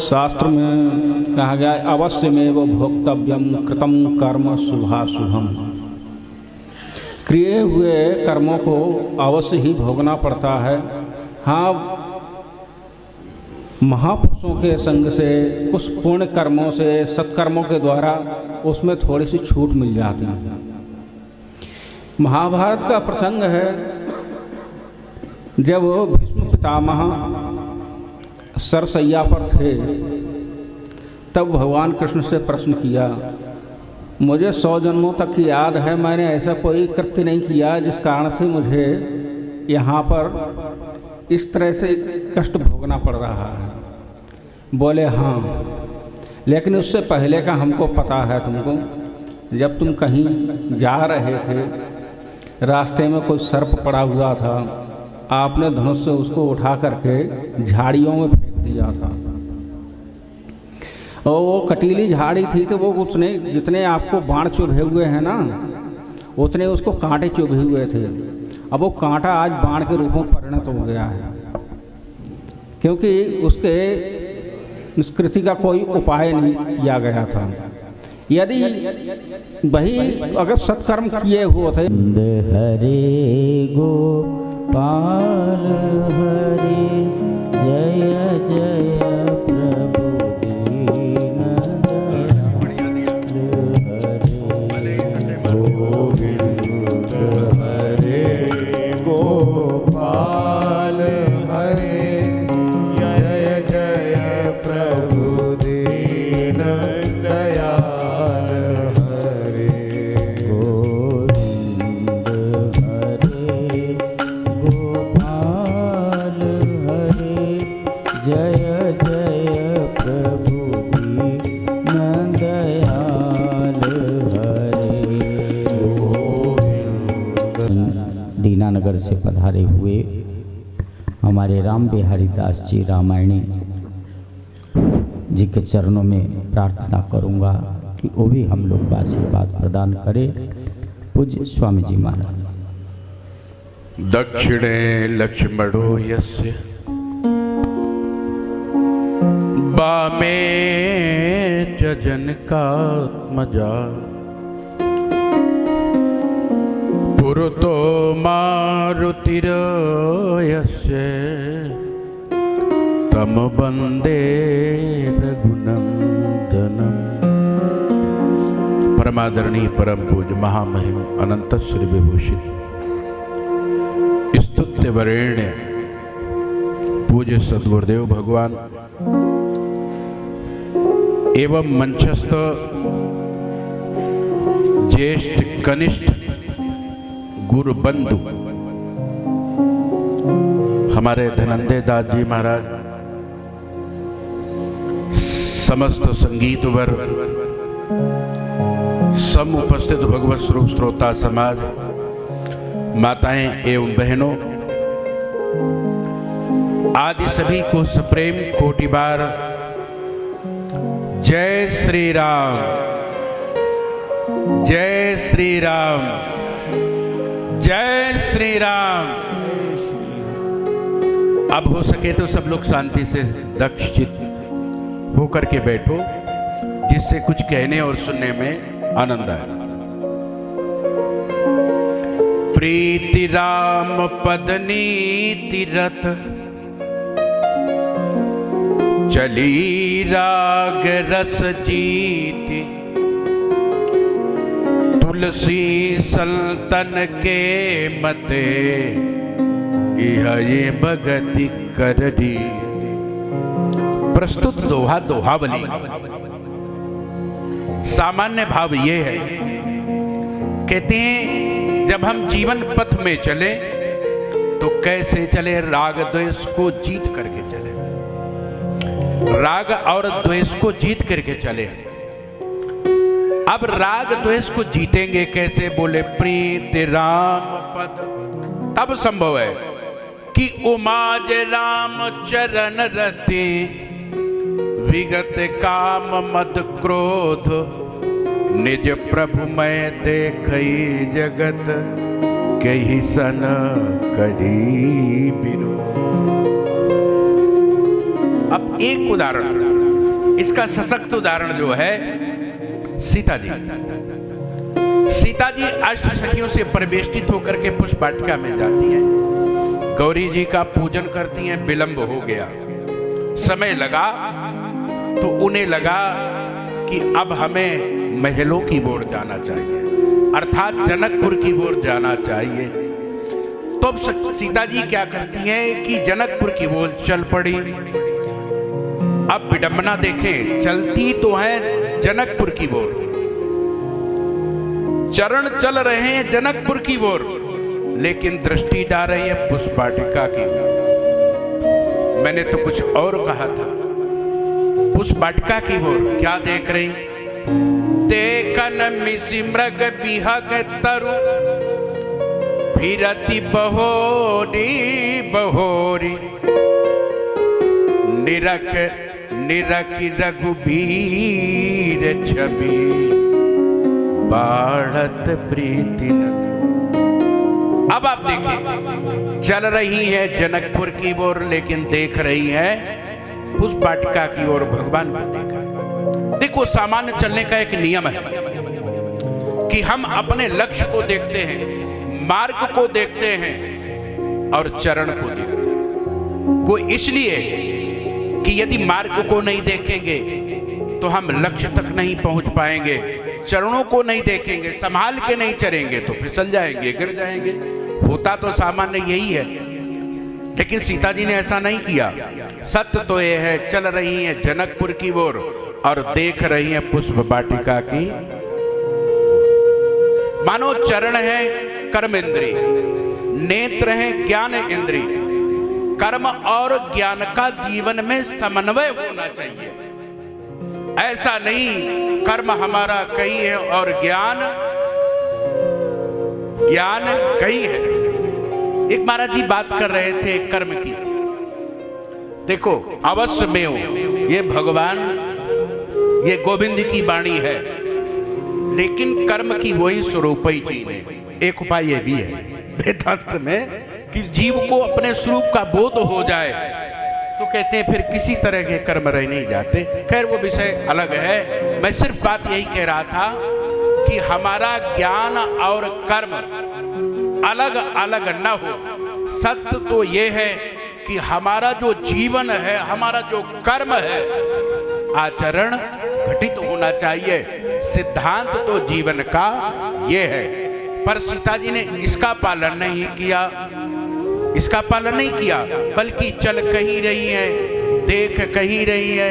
S6: शास्त्र में कहा गया अवश्य में वो भोक्तव्यम कृतम कर्म शुभाशुभम। किए हुए कर्मों को अवश्य ही भोगना पड़ता है। हाँ, महापुरुषों के संग से कुछ पुण्य कर्मों से, सत्कर्मों के द्वारा उसमें थोड़ी सी छूट मिल जाती है। महाभारत का प्रसंग है जब भीष्म पितामह सरसैया पर थे, तब भगवान कृष्ण से प्रश्न किया, मुझे 100 जन्मों तक की याद है मैंने ऐसा कोई कृत्य नहीं किया जिस कारण से मुझे यहाँ पर इस तरह से कष्ट भोगना पड़ रहा है। बोले हाँ, लेकिन उससे पहले का हमको पता है तुमको। जब तुम कहीं जा रहे थे, रास्ते में कोई सर्प पड़ा हुआ था, आपने धनुष से उसको उठा करके झाड़ियों में फेंक दिया था। और वो कटीली झाड़ी थी तो वो उतने जितने आपको बाण चुभे हुए हैं ना, उतने उसको कांटे चुभे हुए थे। अब वो कांटा आज बाण के रूप में परिणत हो गया है, क्योंकि उसके निष्कृति का कोई उपाय नहीं किया गया था। यदि वही अगर सत्कर्म किए हुए थे।
S5: हरे गोपाल हरे जय जय प्रभु दीन
S2: हरे गोपाल हरे जय जय प्रभु दीन दयाल हरे
S5: गोविंद हरे गोपाल हरे जय जय प्रभु दीन दयाल हरे। दीनानगर से पधारे हुए हमारे राम बिहारी दास जी रामायणी जी के चरणों में प्रार्थना करूंगा कि वो भी हम लोग को आशीर्वाद प्रदान करे। पूज्य स्वामी जी महाराज।
S7: दक्षिणे लक्ष्मणो यस्य वामे च जनकात्मजा पुरतो मारुतिर्यस्य तम वंदे रघुनंदनम। परमादरणीय परम पूज्य महामहिम अनंत श्री विभूषित स्तुत्य वरेण्य पूज्य सद्गुरुदेव भगवान एवं मंचस्थ ज्येष्ठ कनिष्ठ गुरु बंधु हमारे धनंजय दास जी महाराज, समस्त संगीत वर्ग, सम उपस्थित भगवत स्वरूप श्रोता समाज, माताएं एवं बहनों आदि सभी को सप्रेम कोटि बार जय श्री राम, जय श्री राम, जय श्री राम। अब हो सके तो सब लोग शांति से दक्षित होकर के बैठो, जिससे कुछ कहने और सुनने में आनंद आए। प्रीति राम पद नीति रत चली राग रस जीति तुलसी संतन के मते ये भगति कर दी। प्रस्तुत दोहा दोहावली सामान्य भाव ये है, कहते हैं जब हम जीवन पथ में चले तो कैसे चले, राग द्वेष को जीत करके चले, राग और द्वेष को जीत करके चले। अब राग द्वेष को जीतेंगे कैसे? बोले प्रीति राम पद तब संभव है कि उमाज राम चरण रते विगत काम मद क्रोध निज प्रभु मैं देखई जगत कही सन कढ़ी विरोध। अब एक उदाहरण, इसका सशक्त उदाहरण जो है सीता जी। सीता जी अष्ट सखियों से परिवेष्टित होकर के पुष्प वाटिका में जाती हैं, गौरी जी का पूजन करती हैं। विलंब हो गया, समय लगा, तो उन्हें लगा कि अब हमें महलों की ओर जाना चाहिए, अर्थात जनकपुर की ओर जाना चाहिए। तो अब सीता जी क्या करती हैं कि जनकपुर की ओर चल पड़ी। अब विडंबना देखें, चलती तो है जनकपुर की ओर, चरण चल रहे हैं जनकपुर की ओर, लेकिन दृष्टि डाल रही है पुष्प वाटिका की ओर। मैंने तो कुछ और कहा था, पुष्प वाटिका की ओर क्या देख रही? देखन मिसि मृग बिहग तरु फिरति बहोरी बहोरी निरख निरखि रघुबीर छवि बाढ़त प्रीति नत। अब आप देखिए, चल रही है जनकपुर की ओर, लेकिन देख रही है पुष्प वाटिका की ओर, भगवान को देख रही है। देखो, सामान्य चलने का एक नियम है कि हम अपने लक्ष्य को देखते हैं, मार्ग को देखते हैं और चरण को देखते हैं। वो इसलिए कि यदि मार्ग को नहीं देखेंगे तो हम लक्ष्य तक नहीं पहुंच पाएंगे, चरणों को नहीं देखेंगे, संभाल के नहीं चलेंगे तो फिसल जाएंगे, गिर जाएंगे। होता तो सामान्य यही है, लेकिन सीता जी ने ऐसा नहीं किया। सत्य तो यह है, चल रही है जनकपुर की ओर और देख रही है पुष्प वाटिका की। मानो चरण है कर्म इंद्री, नेत्र है ज्ञान इंद्री। कर्म और ज्ञान का जीवन में समन्वय होना चाहिए। ऐसा नहीं कर्म हमारा कहीं है और ज्ञान कहीं है। एक महाराज जी बात कर रहे थे कर्म की। देखो, अवश्य में हो, ये भगवान, ये गोविंद की वाणी है, लेकिन कर्म की वही स्वरूप ही चीज है। एक उपाय ये भी है वेदांत में कि जीव को अपने स्वरूप का बोध हो जाए, तो कहते हैं फिर किसी तरह के कर्म रह नहीं जाते। खैर वो विषय अलग है। मैं सिर्फ बात यही कह रहा था कि हमारा ज्ञान और कर्म अलग अलग न हो। सत्य तो ये है कि हमारा जो जीवन है, हमारा जो कर्म है, आचरण घटित होना चाहिए। सिद्धांत तो जीवन का ये है। पर सीता जी ने इसका पालन नहीं किया, इसका पालन नहीं किया, बल्कि चल कहीं रही है, देख कहीं रही है,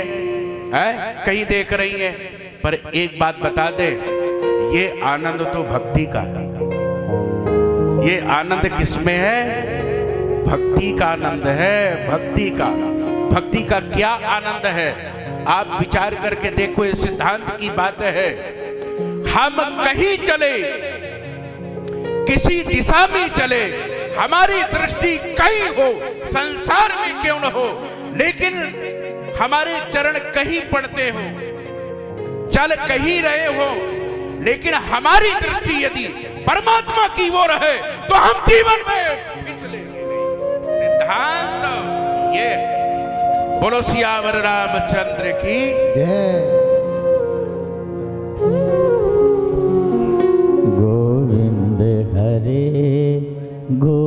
S7: कहीं देख रही है। पर एक बात बता दे, ये आनंद तो भक्ति का है। ये आनंद किसमें है? भक्ति का आनंद है। भक्ति का क्या आनंद है? आप विचार करके देखो, ये सिद्धांत की बात है। हम कहीं चले, किसी दिशा में चले, हमारी दृष्टि कहीं हो, संसार में क्यों न हो, लेकिन हमारे चरण कहीं पड़ते हो, चल कहीं रहे हो, लेकिन हमारी दृष्टि यदि परमात्मा की ओर है तो हम जीवन में पिछले। सिद्धांत ये। बोलो सियावर रामचंद्र की
S1: जय।
S5: गोविंद हरे गो,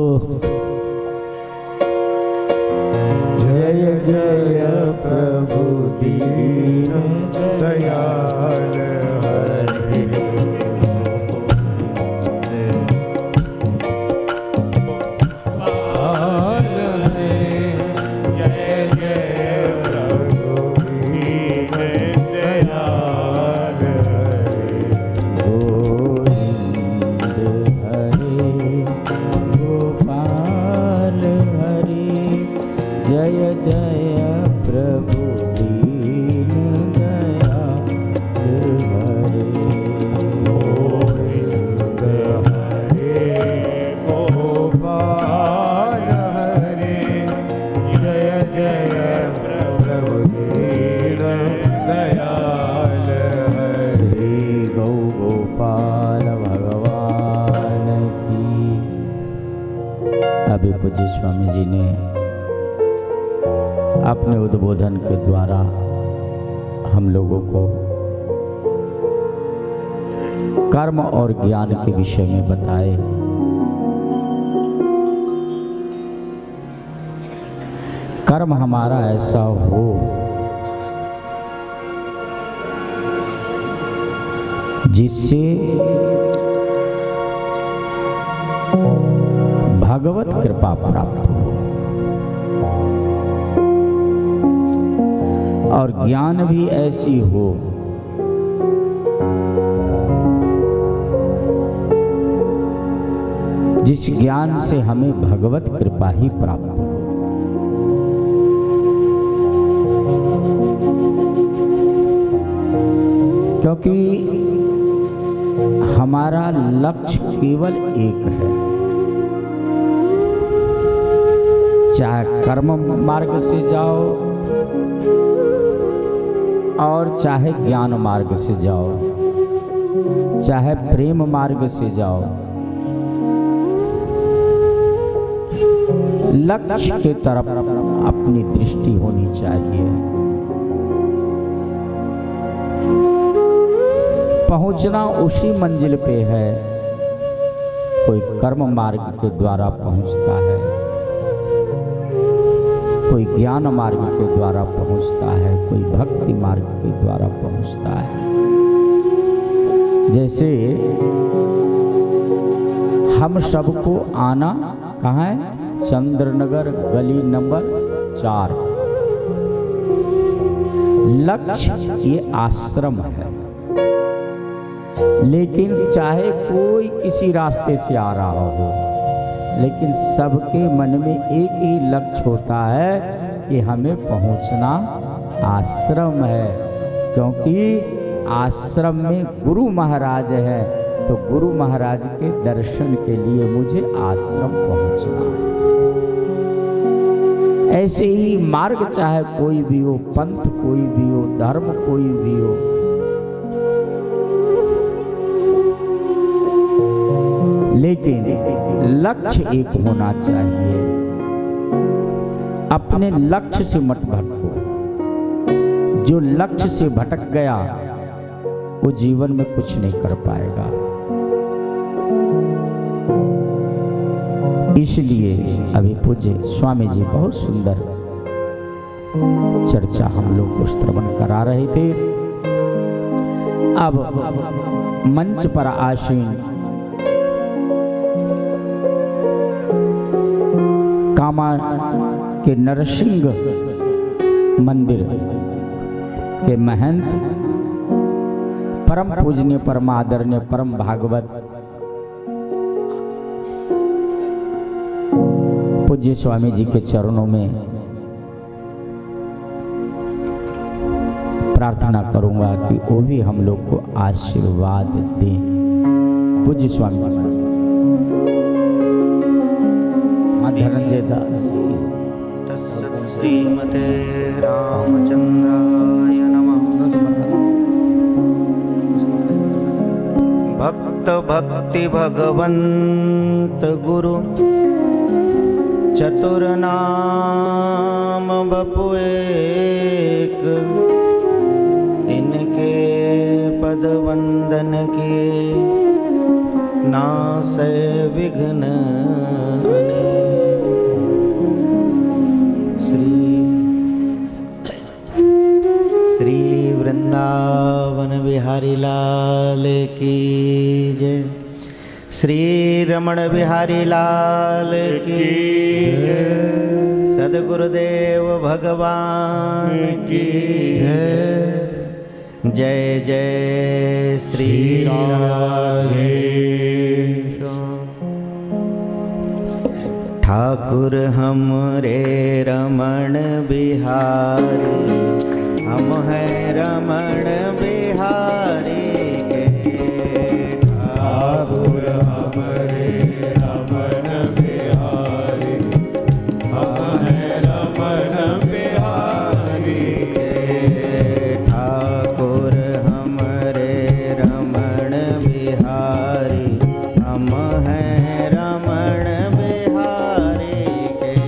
S2: जय जय प्रभु दीन दयाल हरे। जय जय प्रभु दीन दयाल हरे।
S5: गोविंद हरे गोपाल हरे, जय जय प्रभु दीन दयाल स्वामी जी ने अपने उद्बोधन के द्वारा हम लोगों को कर्म और ज्ञान के विषय में बताए। कर्म हमारा ऐसा हो जिससे भगवत कृपा प्राप्त हो, और ज्ञान भी ऐसी हो जिस ज्ञान से हमें भगवत कृपा ही प्राप्त हो। क्योंकि हमारा लक्ष्य केवल एक है, चाहे कर्म मार्ग से जाओ और चाहे ज्ञान मार्ग से जाओ, चाहे प्रेम मार्ग से जाओ, लक्ष्य की तरफ अपनी दृष्टि होनी चाहिए। पहुंचना उसी मंजिल पे है। कोई कर्म मार्ग के द्वारा पहुंचता है, कोई ज्ञान मार्ग के द्वारा पहुंचता है, कोई भक्ति मार्ग के द्वारा पहुंचता है। जैसे हम सबको आना कहाँ है? चंद्रनगर गली नंबर 4। लक्ष्य ये आश्रम है, लेकिन चाहे कोई किसी रास्ते से आ रहा हो, लेकिन सबके मन में एक ही लक्ष्य होता है कि हमें पहुंचना आश्रम है। क्योंकि आश्रम में गुरु महाराज है, तो गुरु महाराज के दर्शन के लिए मुझे आश्रम पहुंचना है। ऐसे ही मार्ग चाहे कोई भी हो, पंथ कोई भी हो, धर्म कोई भी हो, लेकिन लक्ष्य एक होना चाहिए। अपने लक्ष्य से मत भटको। जो लक्ष्य से भटक गया वो जीवन में कुछ नहीं कर पाएगा। इसलिए अभी पूज्य स्वामी जी बहुत सुंदर चर्चा हम लोग को श्रवण करा रहे थे। अब मंच पर आसीन कामा के नरसिंह मंदिर के महंत, परम पूजनीय, परम आदरणीय, परम भागवत पूज्य स्वामी जी के चरणों में प्रार्थना करूंगा कि वो भी हम लोग को आशीर्वाद दें। पूज्य स्वामी जी। धनंजय दास जी।
S1: तत्सत् श्रीमते रामचंद्राय नमः। भक्त भक्ति भगवंत गुरु चतुर नाम बपु एक, इनके पद वंदन के नासै विघ्न श्री वृंदावन बिहारी लाल की जय। श्री रमण बिहारी लाल की जय। सद्गुरुदेव भगवान की जय। जय जय श्री राधे। ठाकुर हमरे रमण बिहारी, हम हैं रमण बिहारी के। ठाकुर हमरे रमण बिहारी, हम हैं रमण बिहारी के। ठाकुर हमरे रमण बिहारी, हम हैं रमण बिहारी के।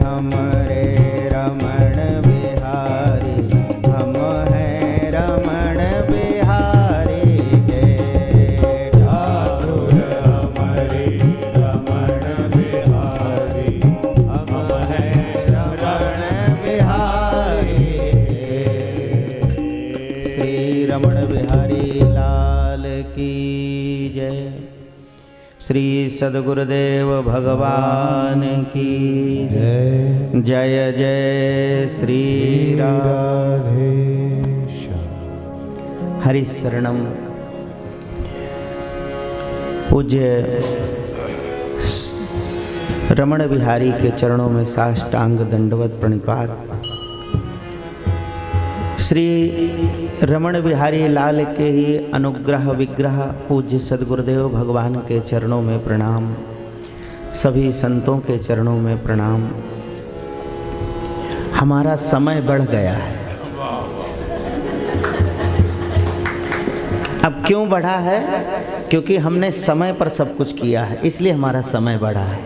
S1: हमरे रमण बिहारी, हम हैं रमण बिहारी के
S2: ठाकुर हमारे रमण बिहारी, हम हैं रमण बिहारी।
S1: श्री रमण बिहारी लाल की जय। श्री सद्गुरुदेव भगवान की
S2: जय
S1: जय जय श्री राम।
S2: राधेश्याम।
S1: हरि शरणम। पूज्य रमण बिहारी के चरणों में साष्टांग दंडवत प्रणिपात। श्री रमण बिहारी लाल के ही अनुग्रह विग्रह पूज्य सद्गुरुदेव भगवान के चरणों में प्रणाम। सभी संतों के चरणों में प्रणाम। हमारा समय बढ़ गया है। अब क्यों बढ़ा है? क्योंकि हमने समय पर सब कुछ किया है, इसलिए हमारा समय बढ़ा है।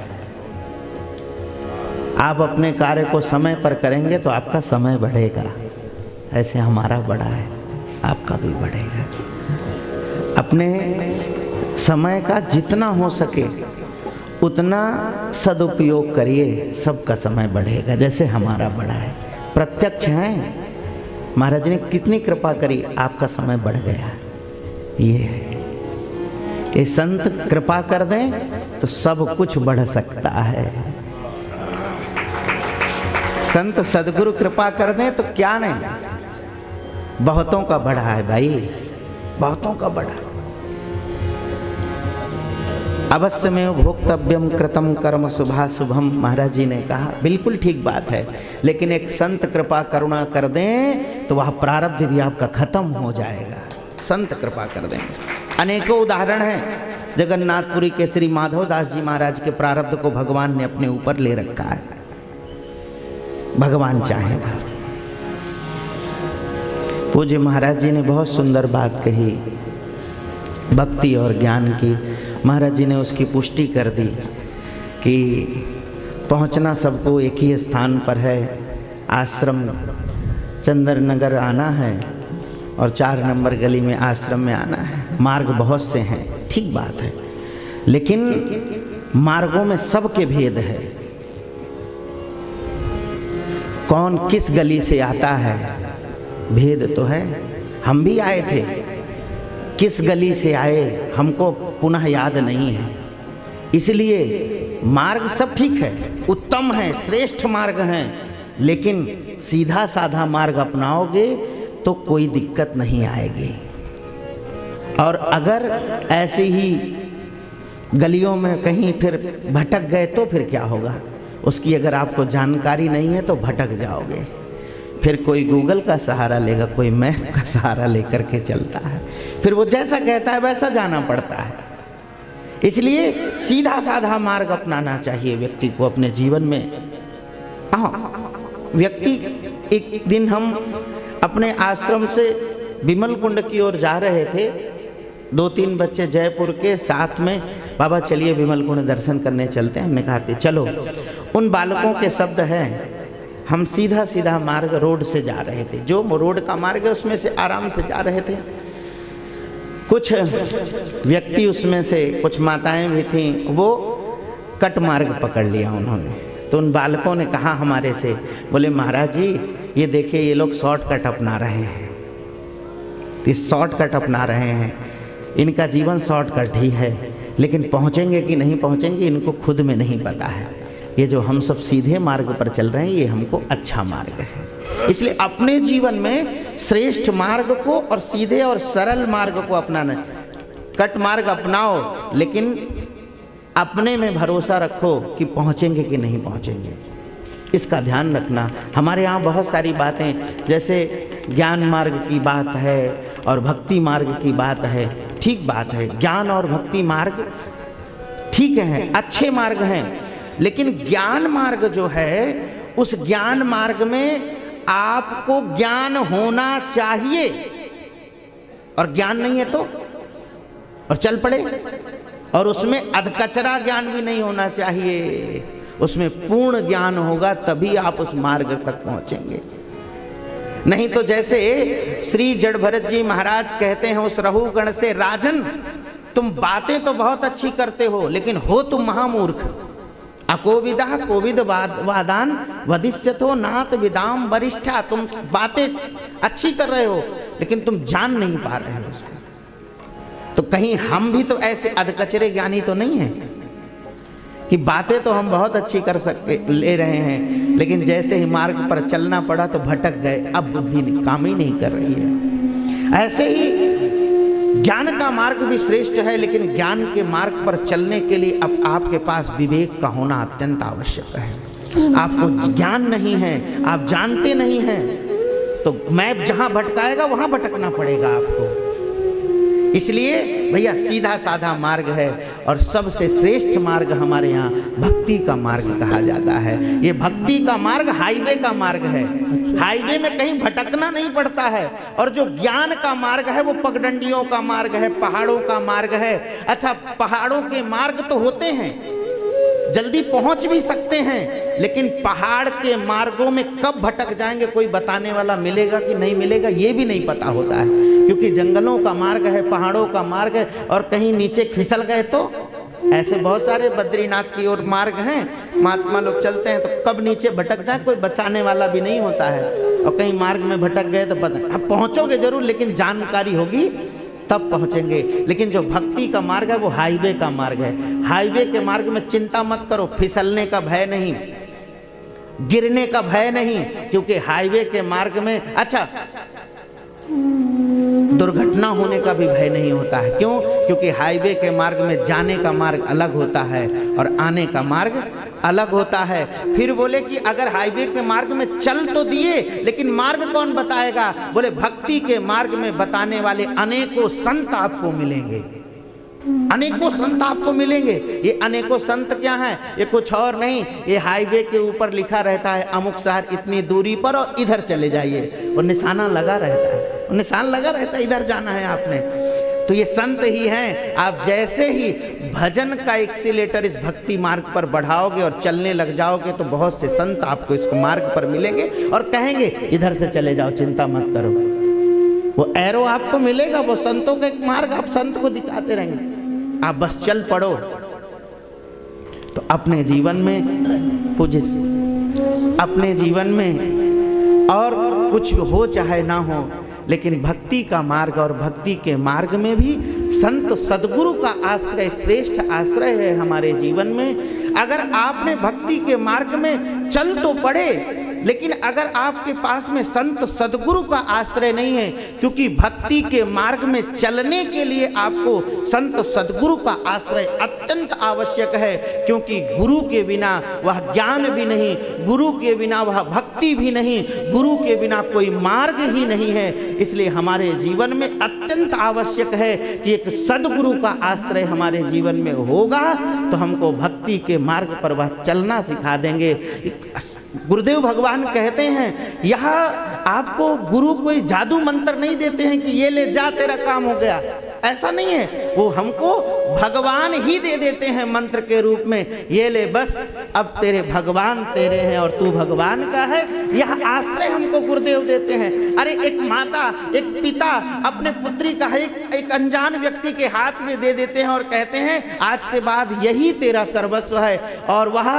S1: आप अपने कार्य को समय पर करेंगे तो आपका समय बढ़ेगा। ऐसे हमारा बढ़ा है, आपका भी बढ़ेगा। अपने समय का जितना हो सके उतना सदुपयोग करिए, सबका समय बढ़ेगा जैसे हमारा बढ़ा है। प्रत्यक्ष हैं, महाराज ने कितनी कृपा करी, आपका समय बढ़ गया। ये है, ये संत कृपा कर दें तो सब कुछ बढ़ सकता है। संत सदगुरु कृपा कर दें तो क्या नहीं, बहुतों का बढ़ा है भाई, बहुतों का बढ़ा। अवश्य में भोक्तव्यम कृतम कर्म शुभाशुभम, महाराज जी ने कहा, बिल्कुल ठीक बात है। लेकिन एक संत कृपा करुणा कर दें तो वह प्रारब्ध भी आपका खत्म हो जाएगा। संत कृपा कर दें। अनेकों उदाहरण हैं। जगन्नाथपुरी के श्री माधवदास जी महाराज के प्रारब्ध को भगवान ने अपने ऊपर ले रखा है। भगवान चाहेगा। पूज्य महाराज जी ने बहुत सुंदर बात कही, भक्ति और ज्ञान की। महाराज जी ने उसकी पुष्टि कर दी कि पहुंचना सबको एक ही स्थान पर है। आश्रम चंद्रनगर आना है और 4 नंबर गली में आश्रम में आना है। मार्ग बहुत से हैं, ठीक बात है, लेकिन मार्गों में सबके भेद है। कौन किस गली से आता है, भेद तो है। हम भी आए थे, किस गली से आए हमको पुनः याद नहीं है। इसलिए मार्ग सब ठीक है, उत्तम है, श्रेष्ठ मार्ग हैं, लेकिन सीधा साधा मार्ग अपनाओगे तो कोई दिक्कत नहीं आएगी। और अगर ऐसी ही गलियों में कहीं फिर भटक गए तो फिर क्या होगा? उसकी अगर आपको जानकारी नहीं है तो भटक जाओगे। फिर कोई गूगल का सहारा लेगा, कोई मैप का सहारा लेकर के चलता है, फिर वो जैसा कहता है वैसा जाना पड़ता है। इसलिए सीधा साधा मार्ग अपनाना चाहिए व्यक्ति को अपने जीवन में। व्यक्ति, एक दिन हम अपने आश्रम से विमल कुंड की ओर जा रहे थे। 2-3 बच्चे जयपुर के साथ में, बाबा चलिए विमल कुंड दर्शन करने चलते हैं। हमने कहा कि चलो। उन बालकों के शब्द हैं, हम सीधा सीधा मार्ग रोड से जा रहे थे, जो रोड का मार्ग है उसमें से आराम से जा रहे थे। कुछ व्यक्ति उसमें से, कुछ माताएं भी थीं, वो कट मार्ग पकड़ लिया उन्होंने। तो उन बालकों ने कहा हमारे से, बोले महाराज जी ये देखिए ये लोग शॉर्टकट अपना रहे हैं, इस शॉर्टकट अपना रहे हैं, इनका जीवन शॉर्टकट ही है, लेकिन पहुँचेंगे कि नहीं पहुँचेंगे इनको खुद में नहीं पता है। ये जो हम सब सीधे मार्ग पर चल रहे हैं ये हमको अच्छा मार्ग है। इसलिए अपने जीवन में श्रेष्ठ मार्ग को और सीधे और सरल मार्ग को अपनाना। कट मार्ग अपनाओ लेकिन अपने में भरोसा रखो कि पहुँचेंगे कि नहीं पहुँचेंगे, इसका ध्यान रखना। हमारे यहाँ बहुत सारी बातें, जैसे ज्ञान मार्ग की बात है और भक्ति मार्ग की बात है, ठीक बात है। ज्ञान और भक्ति मार्ग ठीक है, अच्छे मार्ग हैं, लेकिन ज्ञान मार्ग जो है उस ज्ञान मार्ग में आपको ज्ञान होना चाहिए, और ज्ञान नहीं है तो और चल पड़े। और उसमें अधकचरा ज्ञान भी नहीं होना चाहिए, उसमें पूर्ण ज्ञान होगा तभी आप उस मार्ग तक पहुंचेंगे। नहीं तो जैसे श्री जड़ भरत जी महाराज कहते हैं उस रहुगण से, राजन तुम बातें तो बहुत अच्छी करते हो लेकिन हो तुम महामूर्ख। अकोविदा कोविद वादान वदिष्यतो नात विदाम वरिष्ठा। तुम बातें अच्छी कर रहे हो लेकिन तुम जान नहीं पा रहे हो उसको। तो कहीं हम भी तो ऐसे अधकचरे ज्ञानी तो नहीं है कि बातें तो हम बहुत अच्छी कर सकते ले रहे हैं लेकिन जैसे ही मार्ग पर चलना पड़ा तो भटक गए, अब बुद्धि काम ही नहीं कर रही है। ऐसे ही ज्ञान का मार्ग भी श्रेष्ठ है लेकिन ज्ञान के मार्ग पर चलने के लिए अब आपके पास विवेक का होना अत्यंत आवश्यक है। आपको ज्ञान नहीं है, आप जानते नहीं हैं, तो मैप जहां भटकाएगा वहां भटकना पड़ेगा आपको। इसलिए भैया सीधा साधा मार्ग है और सबसे श्रेष्ठ मार्ग हमारे यहाँ भक्ति का मार्ग कहा जाता है। ये भक्ति का मार्ग हाईवे का मार्ग है, हाईवे में कहीं भटकना नहीं पड़ता है। और जो ज्ञान का मार्ग है वो पगडंडियों का मार्ग है, पहाड़ों का मार्ग है। अच्छा, पहाड़ों के मार्ग तो होते हैं, जल्दी पहुंच भी सकते हैं, लेकिन पहाड़ के मार्गों में कब भटक जाएंगे कोई बताने वाला मिलेगा कि नहीं मिलेगा ये भी नहीं पता होता है, क्योंकि जंगलों का मार्ग है, पहाड़ों का मार्ग है, और कहीं नीचे फिसल गए तो ऐसे बहुत सारे बद्रीनाथ की ओर मार्ग हैं, महात्मा लोग चलते हैं तो कब नीचे भटक जाए कोई बचाने वाला भी नहीं होता है। और कहीं मार्ग में भटक गए तो पता, अब पहुंचोगे जरूर लेकिन जानकारी होगी तब पहुंचेंगे। लेकिन जो भक्ति का मार्ग है वो हाईवे का मार्ग है। हाईवे के मार्ग में चिंता मत करो, फिसलने का भय नहीं, गिरने का भय नहीं, क्योंकि हाईवे के मार्ग में अच्छा दुर्घटना होने का भी भय नहीं होता है। क्यों? क्योंकि हाईवे के मार्ग में जाने का मार्ग अलग होता है और आने का मार्ग अलग होता है। फिर बोले कि अगर हाईवे के मार्ग में चल तो दिए लेकिन मार्ग कौन बताएगा? बोले भक्ति के मार्ग में बताने वाले अनेकों संत आपको मिलेंगे, अनेकों संत आपको मिलेंगे। ये अनेकों संत क्या हैं? ये कुछ और नहीं, ये हाईवे के ऊपर लिखा रहता है अमुक शहर इतनी दूरी पर और इधर चले जाइए, और निशाना लगा रहता है, निशान लगा रहता है इधर जाना है आपने। तो ये संत ही हैं। आप जैसे ही भजन का एक्सीलेटर इस भक्ति मार्ग पर बढ़ाओगे और चलने लग जाओगे तो बहुत से संत आपको इसको मार्ग पर मिलेंगे और कहेंगे इधर से चले जाओ, चिंता मत करो। वो एरो आपको मिलेगा, वो संतों का एक मार्ग आप संत को दिखाते रहेंगे, आप बस चल पड़ो। तो अपने जीवन में पूज्य, अपने जीवन में और कुछ हो चाहे ना हो, लेकिन भक्ति का मार्ग और भक्ति के मार्ग में भी संत सद्गुरु का आश्रय श्रेष्ठ आश्रय है हमारे जीवन में। अगर आपने भक्ति के मार्ग में चल तो पड़े, लेकिन अगर आपके पास में संत सद्गुरु का आश्रय नहीं है, क्योंकि भक्ति के मार्ग में चलने के लिए आपको संत सद्गुरु का आश्रय अत्यंत आवश्यक है। क्योंकि गुरु के बिना वह ज्ञान भी नहीं, गुरु के बिना वह भक्ति भी नहीं, गुरु के बिना कोई मार्ग ही नहीं है। इसलिए हमारे जीवन में अत्यंत आवश्यक है कि एक सद्गुरु का आश्रय हमारे जीवन में होगा तो हमको भक्ति के मार्ग पर वह चलना सिखा देंगे। गुरुदेव भगवान कहते हैं यह आपको गुरु कोई जादू मंत्र नहीं देते हैं कि ये ले जा तेरा काम हो गया, ऐसा नहीं है। वो हमको भगवान ही दे देते हैं मंत्र के रूप में, ये ले बस अब तेरे भगवान तेरे हैं और तू भगवान का है। यह आश्रय हमको गुरुदेव देते हैं। अरे एक माता एक पिता अपने पुत्री का एक अनजान व्यक्ति के हाथ में दे देते हैं और कहते हैं आज के बाद यही तेरा सर्वस्व है। और वह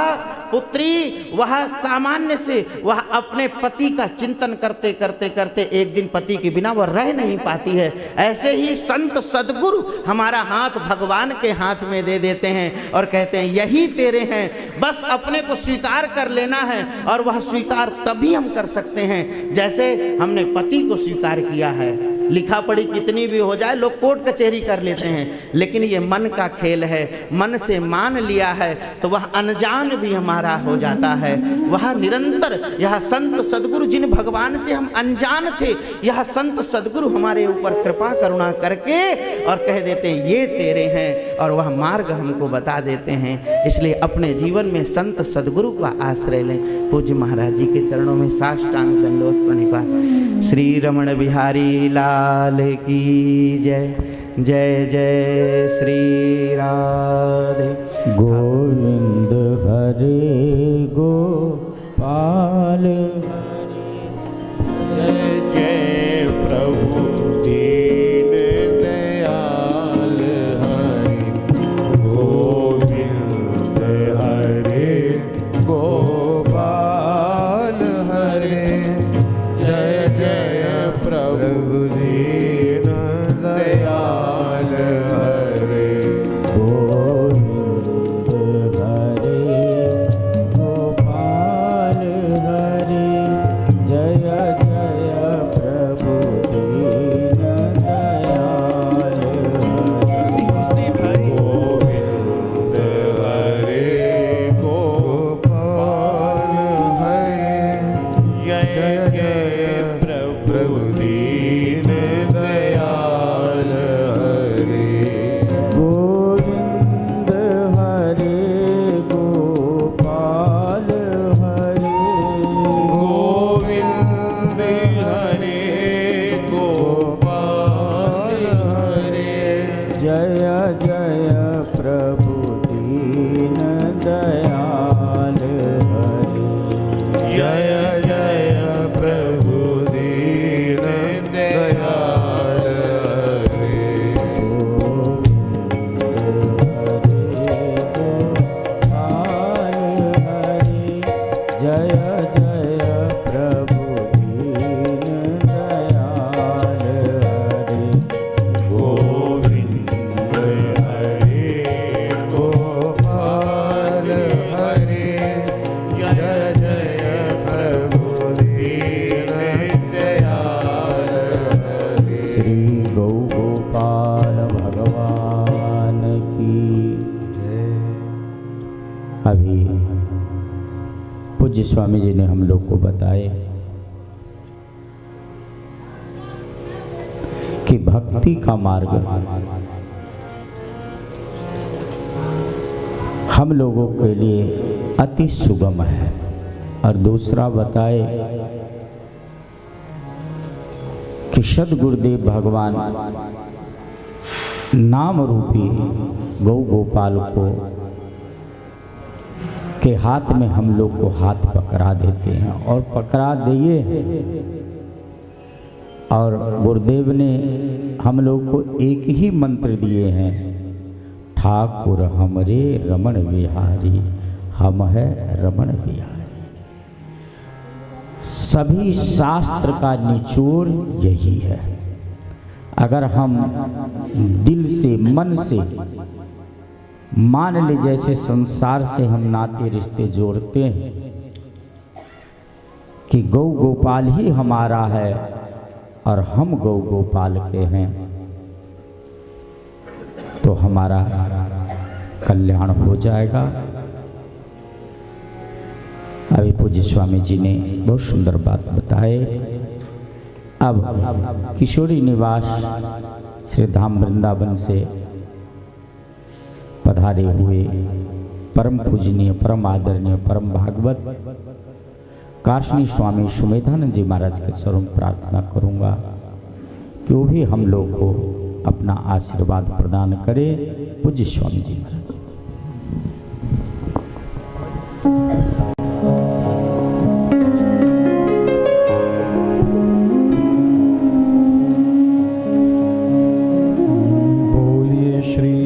S1: पुत्री वह सामान्य से वह अपने पति का चिंतन करते करते करते एक दिन पति के बिना वह रह नहीं पाती है। ऐसे ही संत सद्गुरु हमारा हाथ भगवान के हाथ में दे देते हैं और कहते हैं यही तेरे हैं, बस अपने को स्वीकार कर लेना है। और वह स्वीकार तभी हम कर सकते हैं जैसे हमने पति को स्वीकार किया है। लिखा पढ़ी कितनी भी हो जाए, लोग कोर्ट कचहरी कर लेते हैं, लेकिन ये मन का खेल है। मन से मान लिया है तो वह अनजान भी हमारा हो जाता है। वह निरंतर यह संत सद्गुरु जिन भगवान से हम अनजान थे, यह संत सद्गुरु हमारे ऊपर कृपा करुणा करके और कह देते हैं ये तेरे हैं, और वह मार्ग हमको बता देते हैं। इसलिए अपने जीवन में संत सद्गुरु का आश्रय लें। पूज्य महाराज जी के चरणों में साष्टांग दंडवत प्रणिपात। श्री रमण बिहारी लाल की जय। जय जय श्री राधे।
S5: गोविंद हरे गोपाल
S2: जय जय प्रभु दीन दयाल हरे गोविंद हरे गोपाल हरे जय जय प्रभु दीन दयाल हरे
S5: गोविंद हरे गोपाल हरे जय जय प्रभु दीन दयाल
S2: गोविंद हरे गोपाल हरे जय जय प्रभु दीन दयाल हरे
S5: गोविंद हरे गोपाल हरे
S2: गोविंद हरे गोपाल हरे
S5: जय जय प्रभु दीन दयाल हरे
S2: जय जय प्रभु दीन दयाल हरे
S5: जय जय प्रभु दीन दयाल हरे
S2: गोविंद हरे गोपाल हरे जय जय प्रभु दीन दयाल हरे
S5: श्री गौ गोपाल भगवान की जय। अभी पूज्य स्वामी जी ने हम लोग को बताए कि भक्ति का मार्ग हम लोगों के लिए अति सुगम है। और दूसरा बताए कि सद्गुरुदेव भगवान नाम रूपी गौ गोपाल को के हाथ में हम लोग को हाथ पकड़ा देते हैं और पकड़ा दिए और गुरुदेव ने हम लोग को एक ही मंत्र दिए हैं, ठाकुर हमरे रमण बिहारी, हम है रमण बिहारी। सभी शास्त्र का निचोड़ यही है। अगर हम दिल से मन से मान ले, जैसे संसार से हम नाते रिश्ते जोड़ते हैं कि गौ गोपाल ही हमारा है और हम गौ गोपाल के हैं, तो हमारा कल्याण हो जाएगा। अभी पूज्य स्वामी जी ने बहुत सुंदर बात बताए। अब किशोरी निवास श्री धाम वृंदावन से पधारे हुए परम पूजनीय, परम आदरणीय, परम भागवत काशनी स्वामी सुमेधानंद जी महाराज के चरण प्रार्थना करूंगा कि वो भी हम लोग को अपना आशीर्वाद प्रदान करे। पूज्य स्वामी जी महाराज।
S2: बोलिए श्री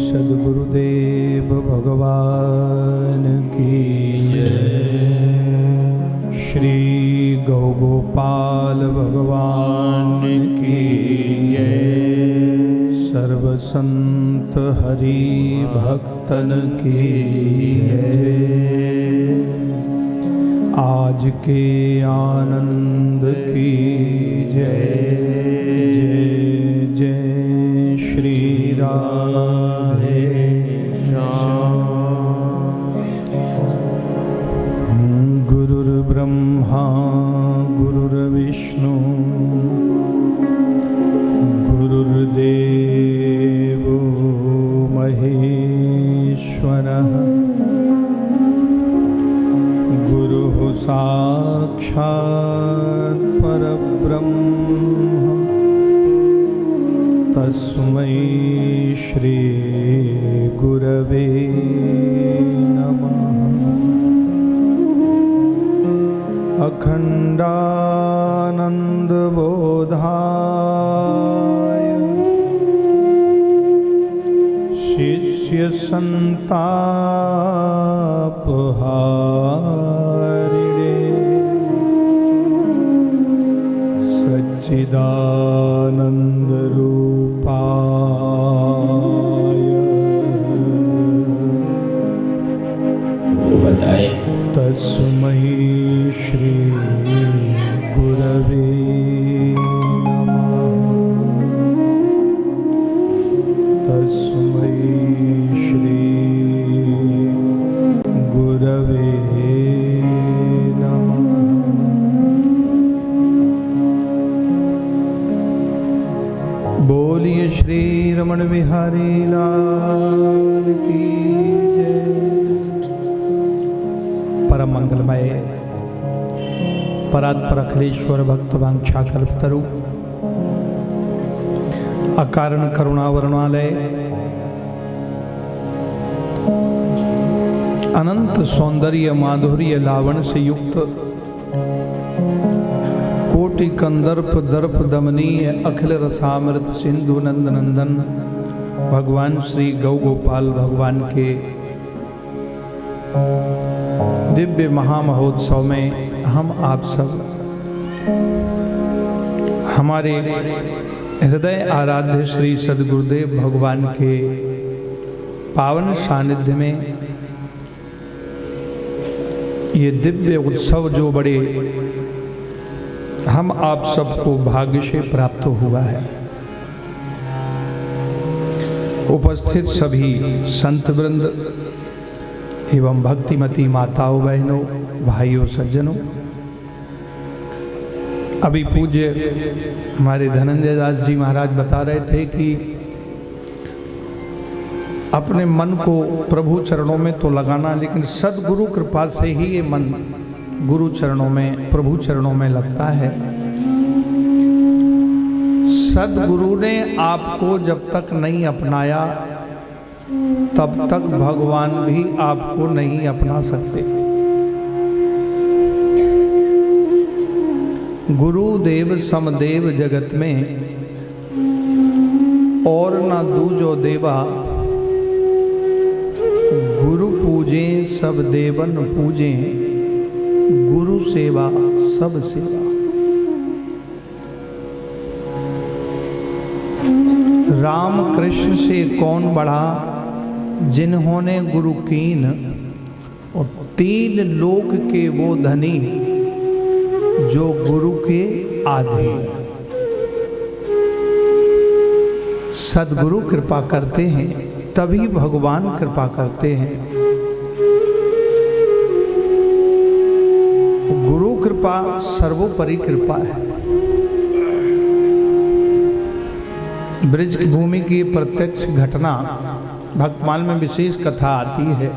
S2: सद्गुरुदेव भगवान की जय। श्री गौ गोपाल भगवान की जय। सर्व संत हरि भक्तन की जय। आज के आनंद की जय। जय जय श्री राधे श्याम। गुरुर्ब्रह्मा गुरुर्विष्णु गुरुर्देवो महेश्वरः। गुरुः साक्षात् परब्रह्म तस्मै श्री गुरवे नमः। अखंडानंदबोधाय शिष्य संतापहारिणे सच्चिदानंद रूपाय तस्मै श्री गुरवे नमः। तस्मै श्री गुरवे नमः। बोलिए श्री रमण बिहारी लाल की जय। परम मंगलमय परात्पर अखिलेश्वर भक्त वांछा कल्पतरु अकारण करुणा वरुणालय अनंत सौंदर्य माधुर्य लावण से युक्त कोटि कंदर्प दर्प दमनीय अखिल रसामृत सिंधु नंद नंदन भगवान श्री गौ गोपाल भगवान के दिव्य महामहोत्सव में हम आप सब हमारे हृदय आराध्य श्री सद्गुरुदेव भगवान के पावन सानिध्य में ये दिव्य उत्सव जो बड़े हम आप सबको भाग्य से प्राप्त हुआ है। उपस्थित सभी संत वृंद एवं भक्तिमती माताओं बहनों भाइयों सज्जनों, अभी पूज्य हमारे धनंजय दास जी महाराज बता रहे थे कि अपने मन को प्रभु चरणों में तो लगाना, लेकिन सद्गुरु कृपा से ही ये मन गुरु चरणों में प्रभु चरणों में लगता है। सद्गुरु ने आपको जब तक नहीं अपनाया तब तक भगवान भी आपको नहीं अपना सकते। गुरुदेव समदेव जगत में और ना दूजो देवा, गुरु पूजे सब देवन पूजे, गुरु सेवा सब सेवा। राम कृष्ण से कौन बढ़ा जिन्होंने गुरु कीन, और 3 लोक के वो धनी जो गुरु के आधीन। सद्गुरु कृपा करते हैं तभी भगवान कृपा करते हैं। गुरु कृपा सर्वोपरि कृपा है। ब्रज भूमि की प्रत्यक्ष घटना भक्तमाल में विशेष कथा आती है।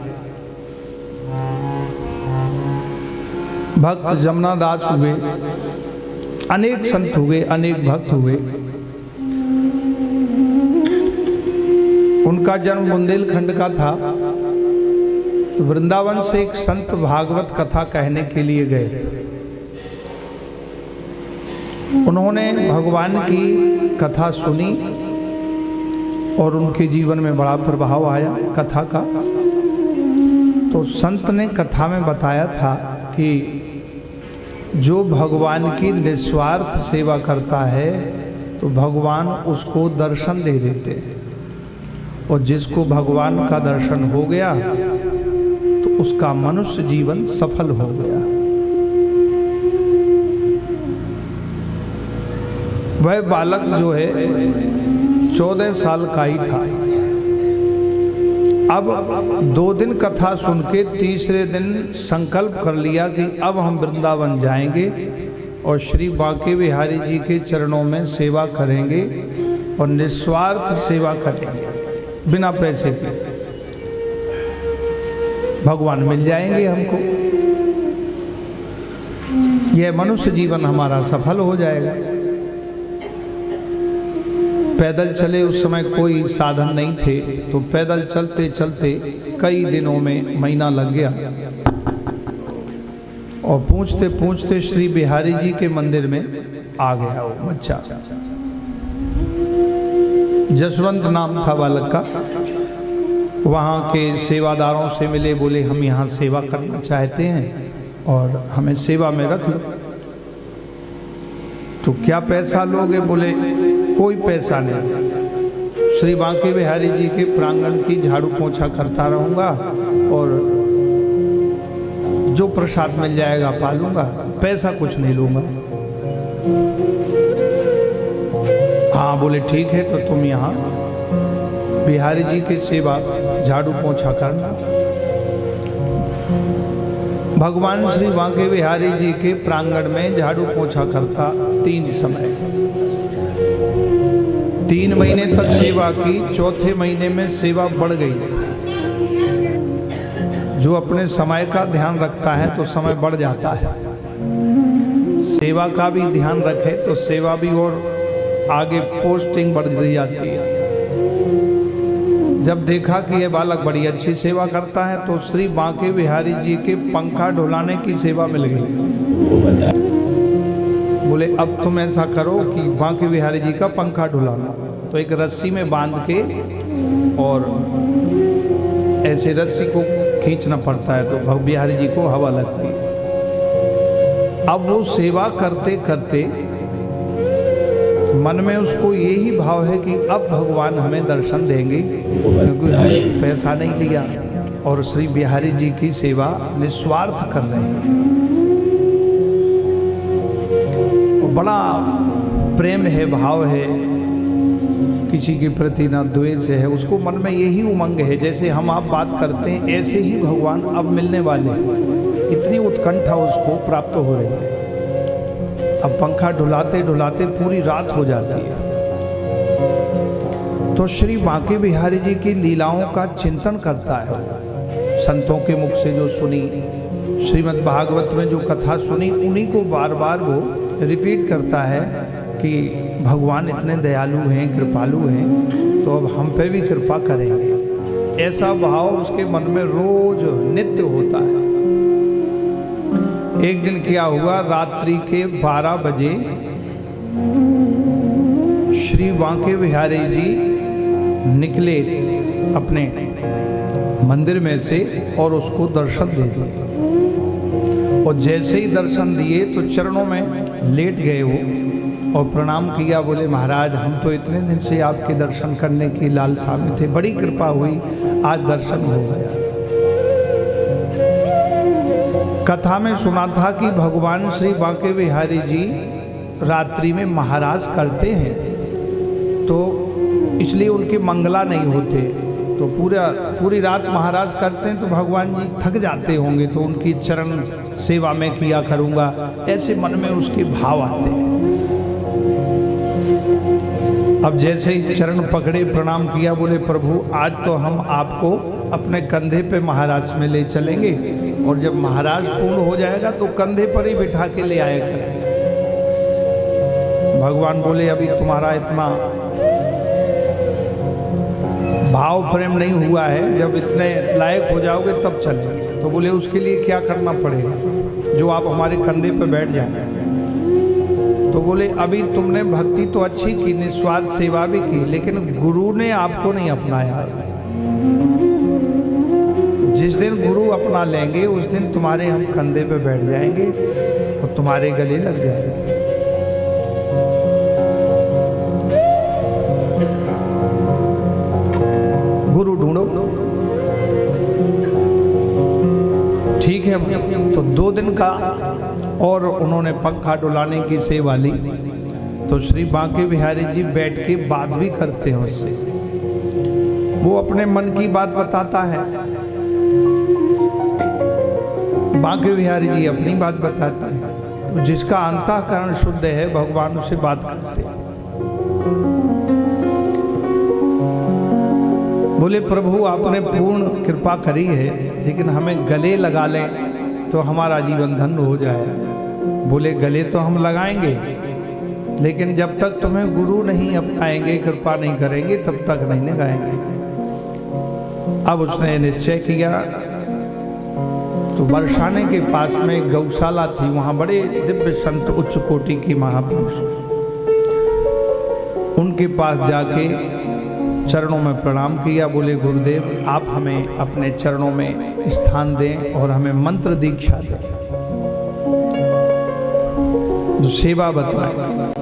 S2: भक्त जमुना दास हुए, अनेक संत हुए, अनेक भक्त हुए। उनका जन्म बुंदेलखंड का था। तो वृंदावन से एक संत भागवत कथा कहने के लिए गए। उन्होंने भगवान की कथा सुनी और उनके जीवन में बड़ा प्रभाव आया कथा का। तो संत ने कथा में बताया था कि जो भगवान की निस्वार्थ सेवा करता है तो भगवान उसको दर्शन दे देते हैं, और जिसको भगवान का दर्शन हो गया तो उसका मनुष्य जीवन सफल हो गया। वह बालक जो है 14 साल का ही था। अब 2 दिन कथा सुन के तीसरे दिन संकल्प कर लिया कि अब हम वृंदावन जाएंगे और श्री बांके बिहारी जी के चरणों में सेवा करेंगे और निस्वार्थ सेवा करेंगे, बिना पैसे के। भगवान मिल जाएंगे हमको, यह मनुष्य जीवन हमारा सफल हो जाएगा। पैदल चले, उस समय कोई साधन नहीं थे, तो पैदल चलते चलते कई दिनों में महीना लग गया और पूछते पूछते श्री बिहारी जी के मंदिर में आ गया वो बच्चा। जसवंत नाम था बालक का। वहाँ के सेवादारों से मिले, बोले हम यहाँ सेवा करना चाहते हैं और हमें सेवा में रख लो। तो क्या पैसा लोगे? बोले कोई पैसा नहीं, श्री बांके बिहारी जी के प्रांगण की झाड़ू पोछा करता रहूँगा और जो प्रसाद मिल जाएगा पालूंगा, पैसा कुछ नहीं लूँगा। हाँ, बोले ठीक है, तो तुम यहाँ बिहारी जी की सेवा झाड़ू पोछा करना। भगवान श्री बांके बिहारी जी के प्रांगण में झाड़ू पोछा करता 3 समय। 3 महीने तक सेवा की, चौथे महीने में सेवा बढ़ गई। जो अपने समय का ध्यान रखता है तो समय बढ़ जाता है, सेवा का भी ध्यान रखे तो सेवा भी और आगे पोस्टिंग बढ़ दी जाती है। जब देखा कि ये बालक बड़ी अच्छी सेवा करता है तो श्री बांके बिहारी जी के पंखा ढुलाने की सेवा मिल गई। बोले अब तुम ऐसा करो कि बांके बिहारी जी का पंखा ढुलाना। तो एक रस्सी में बांध के और ऐसे रस्सी को खींचना पड़ता है तो बिहारी जी को हवा लगती है। अब वो सेवा करते करते मन में उसको यही भाव है कि अब भगवान हमें दर्शन देंगे, क्योंकि हमने पैसा नहीं लिया और श्री बिहारी जी की सेवा निस्वार्थ कर रहे हैं। और बड़ा प्रेम है, भाव है, किसी के प्रति ना द्वेष है, उसको मन में यही उमंग है। जैसे हम आप बात करते हैं ऐसे ही भगवान अब मिलने वाले हैं, इतनी उत्कंठा उसको प्राप्त हो रही है। अब पंखा ढुलाते ढुलाते पूरी रात हो जाती है। तो श्री बांके बिहारी जी की लीलाओं का चिंतन करता है। संतों के मुख से जो सुनी, श्रीमद् भागवत में जो कथा सुनी, उन्हीं को बार बार वो रिपीट करता है कि भगवान इतने दयालु हैं, कृपालु हैं, तो अब हम पे भी कृपा करेंगे। ऐसा भाव उसके मन में रोज नित्य होता है। एक दिन क्या हुआ, रात्रि के 12 बजे श्री बांके बिहारी जी निकले अपने मंदिर में से और उसको दर्शन दे दिए। और जैसे ही दर्शन दिए तो चरणों में लेट गए वो और प्रणाम किया। बोले महाराज, हम तो इतने दिन से आपके दर्शन करने की लालसा में थे, बड़ी कृपा हुई, आज दर्शन हो गया। कथा में सुना था कि भगवान श्री बांके बिहारी जी रात्रि में महाराज करते हैं, तो इसलिए उनके मंगला नहीं होते। तो पूरी रात महाराज करते हैं तो भगवान जी थक जाते होंगे, तो उनकी चरण सेवा में किया करूँगा, ऐसे मन में उसके भाव आते हैं। अब जैसे ही चरण पकड़े, प्रणाम किया, बोले प्रभु आज तो हम आपको अपने कंधे पे महाराज में ले चलेंगे और जब महाराज पूर्ण हो जाएगा तो कंधे पर ही बिठा के ले आएगा। भगवान बोले अभी तुम्हारा इतना भाव प्रेम नहीं हुआ है, जब इतने लायक हो जाओगे तब चलेंगे। तो बोले उसके लिए क्या करना पड़ेगा, जो आप हमारे कंधे पे बैठ जाएंगे। तो बोले अभी तुमने भक्ति तो अच्छी की, निस्वार्थ सेवा भी की, लेकिन गुरु ने आपको नहीं अपनाया। जिस दिन गुरु अपना लेंगे उस दिन तुम्हारे हम कंधे पे बैठ जाएंगे और तुम्हारे गले लग जाएंगे। गुरु ढूंढो। ठीक है, तो 2 दिन का और उन्होंने पंखा डुलाने की सेवा ली। तो श्री बांके बिहारी जी बैठ के बात भी करते हैं उससे, वो अपने मन की बात बताता है, बांके बिहारी जी अपनी बात बताते हैं। तो जिसका अंतःकरण शुद्ध है भगवान उससे बात करते हैं। बोले प्रभु आपने पूर्ण कृपा करी है, लेकिन हमें गले लगा लें तो हमारा जीवन धन्य हो जाए। बोले गले तो हम लगाएंगे, लेकिन जब तक तुम्हें गुरु नहीं अपनाएंगे, कृपा नहीं करेंगे, तब तक नहीं लगाएंगे। अब उसने निश्चय किया तो बरसाने के पास में एक गौशाला थी, वहाँ बड़े दिव्य संत उच्च कोटि के महापुरुष, उनके पास जाके चरणों में प्रणाम किया। बोले गुरुदेव आप हमें अपने चरणों में स्थान दें और हमें मंत्र दीक्षा दें, जो सेवा बताए।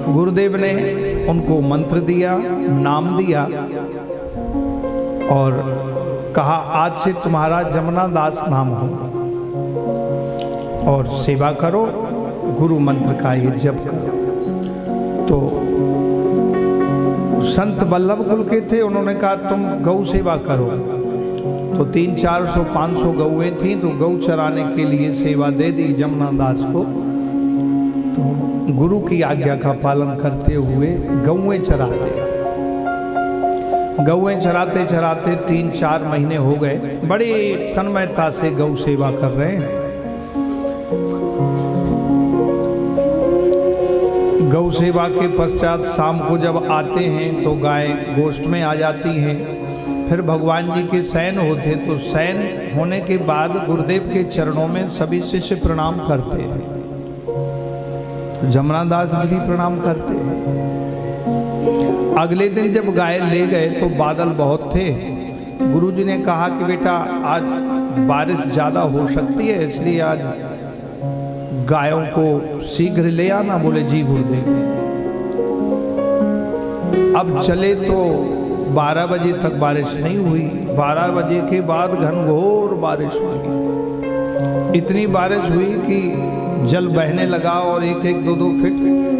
S2: गुरुदेव ने उनको मंत्र दिया, नाम दिया और कहा आज से तुम्हारा जमुना दास नाम होगा और सेवा करो, गुरु मंत्र का ये जप करो। तो संत वल्लभ कुल के थे, उन्होंने कहा तुम गौ सेवा करो। तो 300-400-500 गौएं थी, तो गौ चराने के लिए सेवा दे दी जमुना दास को। तो गुरु की आज्ञा का पालन करते हुए गौएं चराते चराते 3-4 महीने हो गए। बड़ी तन्मयता से गौ सेवा कर रहे हैं। गौ सेवा के पश्चात शाम को जब आते हैं तो गाय गोष्ठ में आ जाती हैं। फिर भगवान जी के शयन होते, तो शयन होने के बाद गुरुदेव के चरणों में सभी शिष्य प्रणाम करते हैं। तो जमुना दास जी भी प्रणाम करते हैं। अगले दिन जब गाय ले गए तो बादल बहुत थे। गुरुजी ने कहा कि बेटा आज बारिश ज़्यादा हो सकती है, इसलिए आज गायों को शीघ्र ले आना। बोले जी गुरुदेव। अब चले तो 12 बजे तक बारिश नहीं हुई। 12 बजे के बाद घनघोर बारिश हुई। इतनी बारिश हुई कि जल बहने लगा और 1-2 फीट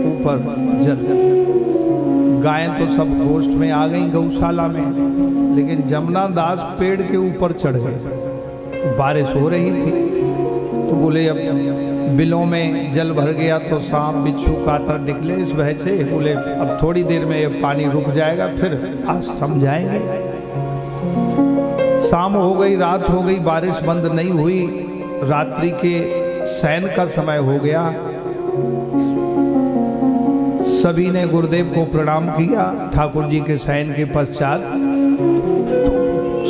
S2: ऊपर जल। गायें तो सब गोष्ठ में आ गई गौशाला में, लेकिन जमुना दास पेड़ के ऊपर चढ़ गए। बारिश हो रही थी तो बोले अब बिलों में जल भर गया तो सांप बिच्छू कातर निकले इस वजह से। बोले अब थोड़ी देर में ये पानी रुक जाएगा, फिर आश्रम जाएंगे। शाम हो गई, रात हो गई, बारिश बंद नहीं हुई। रात्रि के शयन का समय हो गया। सभी ने गुरुदेव को प्रणाम किया। ठाकुर जी के शयन के पश्चात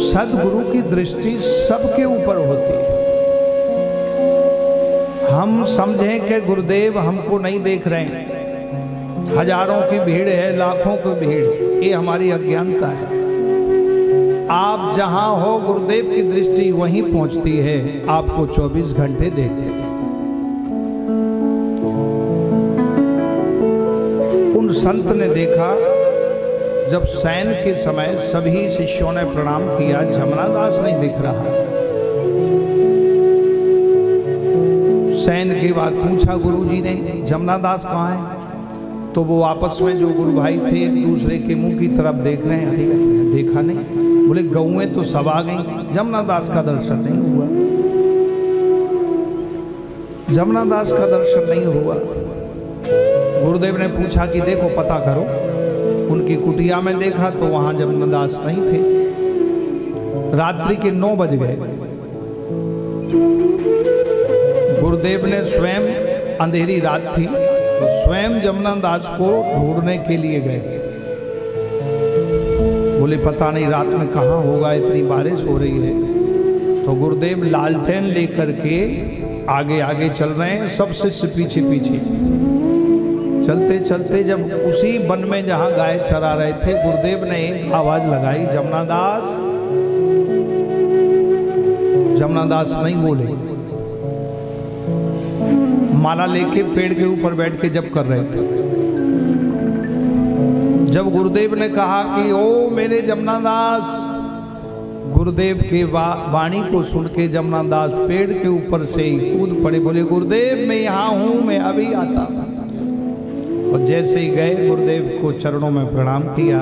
S2: सदगुरु की दृष्टि सबके ऊपर होती है। हम समझें कि गुरुदेव हमको नहीं देख रहे हैं, हजारों की भीड़ है, लाखों की भीड़, ये हमारी अज्ञानता है। आप जहां हो गुरुदेव की दृष्टि वहीं पहुंचती है, आपको 24 घंटे देखते हैं। उन संत ने देखा जब शयन के समय सभी शिष्यों ने प्रणाम किया, जमुना दास नहीं दिख रहा। शयन के बाद पूछा गुरुजी ने जमुना दास कहाँ है? तो वो आपस में जो गुरु भाई थे एक दूसरे के मुंह की तरफ देख रहे हैं। अरे देखा नहीं। बोले गौएं तो सब आ गई, जमुना दास का दर्शन नहीं हुआ। जमुना दास का दर्शन नहीं हुआ। गुरुदेव ने पूछा कि देखो पता करो। उनकी कुटिया में देखा तो वहां जमुना दास नहीं थे। रात्रि के 9 बज गए। गुरुदेव ने स्वयं, अंधेरी रात थी, तो स्वयं जमुना दास को ढूंढने के लिए गए। बोले पता नहीं रात में कहाँ होगा, इतनी बारिश हो रही है। तो गुरुदेव लालटेन लेकर के आगे आगे चल रहे हैं, सब शिष्य पीछे पीछे। चलते चलते जब उसी वन में जहाँ गाय चरा रहे थे, गुरुदेव ने एक आवाज लगाई, जमुना दास। जमुना दास नहीं बोले। माला लेके पेड़ के ऊपर बैठ के जप कर रहे थे। जब गुरुदेव ने कहा कि ओ मेरे जमुना दास, गुरुदेव के वाणी को सुन के जमुना दास पेड़ के ऊपर से ही कूद पड़े। बोले गुरुदेव मैं यहाँ हूँ, मैं अभी आता। और जैसे ही गए गुरुदेव को चरणों में प्रणाम किया।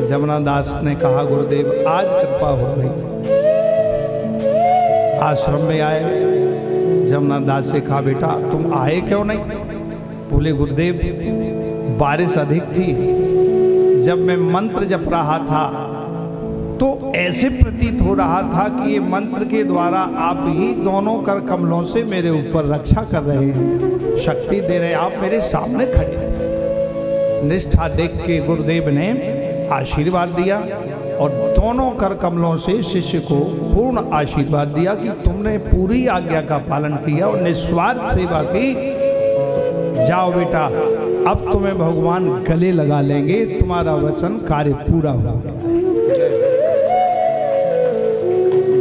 S2: जमुना दास ने कहा गुरुदेव आज कृपा हो गई। आश्रम में आए। जमुना दास से कहा बेटा तुम आए क्यों नहीं? बोले गुरुदेव बारिश अधिक थी, जब मैं मंत्र जप रहा था तो ऐसे प्रतीत हो रहा था कि ये मंत्र के द्वारा आप ही दोनों कर कमलों से मेरे ऊपर रक्षा कर रहे हैं, शक्ति दे रहे हैं, आप मेरे सामने खड़े थे। निष्ठा देख के गुरुदेव ने आशीर्वाद दिया। और दोनों कर कमलों से शिष्य को पूर्ण आशीर्वाद दिया कि तुमने पूरी आज्ञा का पालन किया और निस्वार्थ सेवा की। जाओ बेटा, अब तुम्हें भगवान गले लगा लेंगे, तुम्हारा वचन कार्य पूरा हो गया।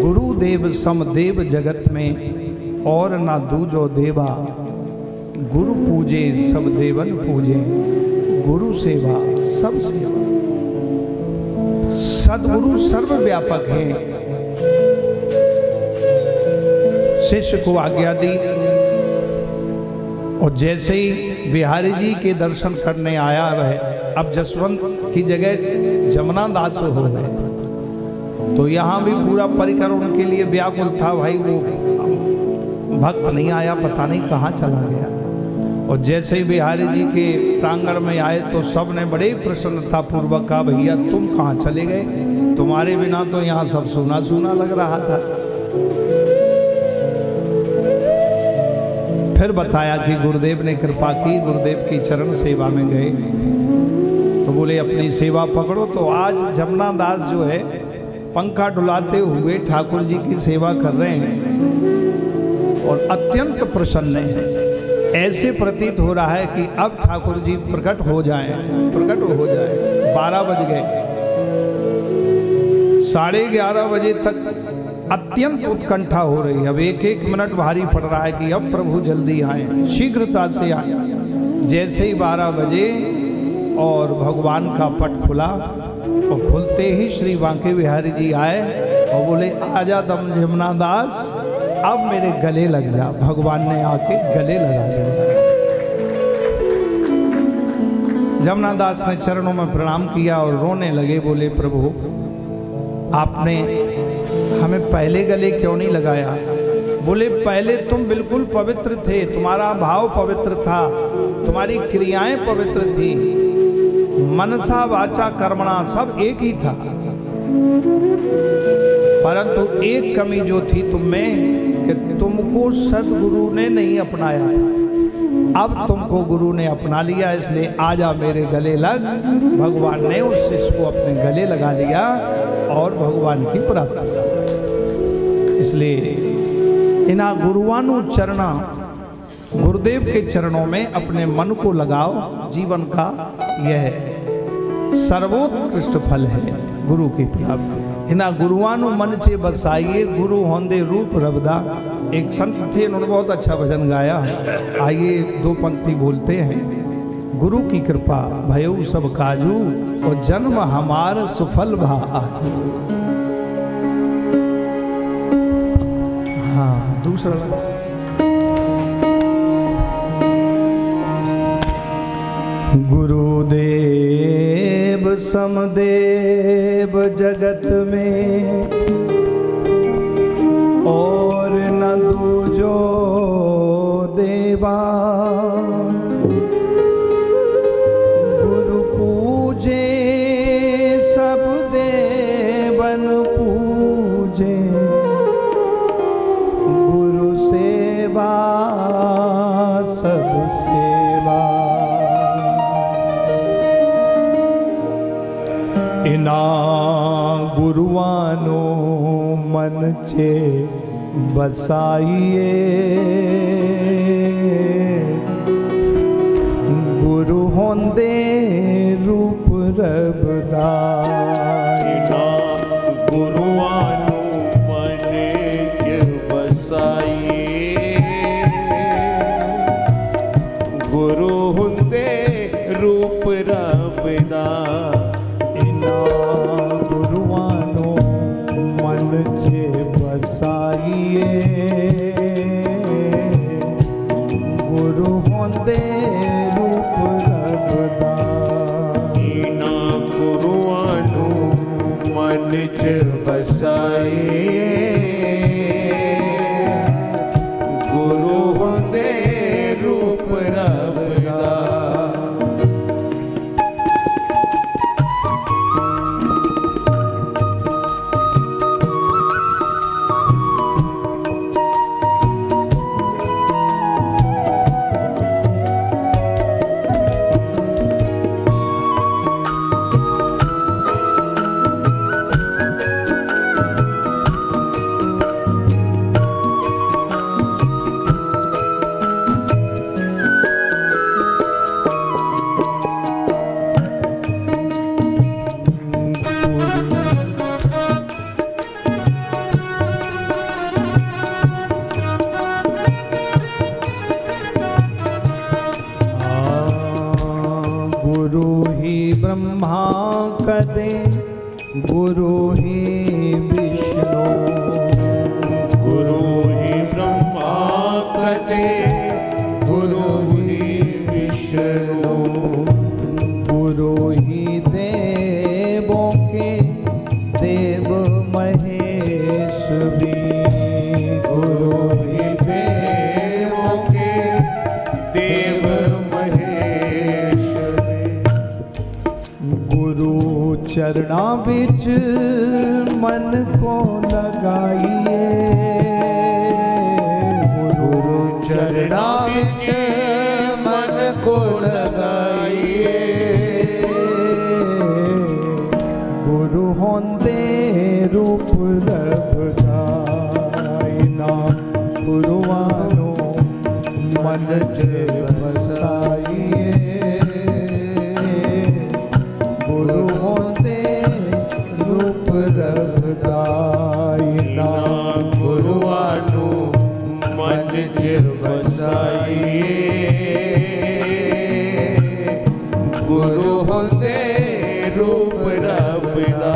S2: गुरुदेव समदेव जगत में और ना दूजो देवा, गुरु पूजे सब देवन पूजे, गुरु सेवा सब सेवा। सदगुरु सर्वव्यापक है। शिष्य को आज्ञा दी और जैसे ही बिहारी जी के दर्शन करने आया वह अब जसवंत की जगह जमुना दास हो गए। तो यहाँ भी पूरा परिकर उनके लिए व्याकुल था, भाई वो भक्त नहीं आया, पता नहीं कहाँ चला गया। और जैसे ही बिहारी जी के प्रांगण में आए तो सब ने बड़े प्रसन्नता पूर्वक कहा, भैया तुम कहाँ चले गए, तुम्हारे बिना तो यहाँ सब सूना सूना लग रहा था। फिर बताया कि गुरुदेव ने कृपा की, गुरुदेव की चरण सेवा में गए। तो बोले अपनी सेवा पकड़ो। तो आज जमुना दास जो है पंखा डुलाते हुए ठाकुर जी की सेवा कर रहे हैं और अत्यंत प्रसन्न है। ऐसे प्रतीत हो रहा है कि अब ठाकुर जी प्रकट हो जाएं, प्रकट हो जाएं। 12 बज गए, 11:30 बजे तक अत्यंत उत्कंठा हो रही है। अब एक एक मिनट भारी पड़ रहा है कि अब प्रभु जल्दी आए, शीघ्रता से आए। जैसे ही 12 बजे और भगवान का पट खुला और खुलते ही श्री बांके बिहारी जी आए और बोले, आजा दम जमुना दास, अब मेरे गले लग जा। भगवान ने आके गले लगा लिया। जमुना दास ने चरणों में प्रणाम किया और रोने लगे। बोले, प्रभु आपने हमें पहले गले क्यों नहीं लगाया? बोले, पहले तुम बिल्कुल पवित्र थे, तुम्हारा भाव पवित्र था, तुम्हारी क्रियाएं पवित्र थी, मनसा वाचा कर्मणा सब एक ही था। परंतु एक कमी जो थी तुम में कि तुमको सदगुरु ने नहीं अपनाया था। अब तुमको गुरु ने अपना लिया, इसलिए आजा मेरे गले लग। भगवान ने उस शिष्य को अपने गले लगा लिया और भगवान की प्राप्ति। इसलिए इना गुरुवानु चरणा, गुरुदेव के चरणों में अपने मन को लगाओ। जीवन का यह सर्वोत्कृष्ट फल है गुरु की प्राप्ति। इना गुरुवानु मन से बसाइए, गुरु होंदे रूप रबदा। एक संत थे, उन्होंने बहुत अच्छा भजन गाया। आइए 2 पंक्ति बोलते हैं। गुरु की कृपा भयउ सब काजू और जन्म हमार सुफल भा आज। हाँ, दूसरा गुरुदेव समदेव जगत में और न दूजो देवा, गुरु पूजे सब देवन पूजे, गुरु सेवा सब सेवा। इना गुरुवानो मन छे बसाइए, गुरु होंदे रूप रबदा।
S4: इना गुरुवानो मन छे बसाइए, गुरु होंदे रूप रबदा।
S2: गुरु होंदे रूप रबदा।
S4: इना गुरुवानु मन च बसाइए, गुरु होंदे रूप रबदा।
S2: ब्रह्मा कदे गुरु ही विष्णु।
S4: गुरु ही ब्रह्मा कटे गुरु ही विष्णु।
S2: गुरु ही देवों के देव महेश भी।
S4: गुरु ही देवों के देव महेश भी।
S2: गुरु चरणा बिच मन को लगाइए।
S4: गुरु चरणा विच मन को लगाइए।
S2: गुरु होंदे रूप रखदाइना। गुरुवानो मन च बसाइए। गुरु होंदे रूप रखदाइना।
S4: गुरुवानु मन च बसाइए। गुरु होंदे रूप रखदा।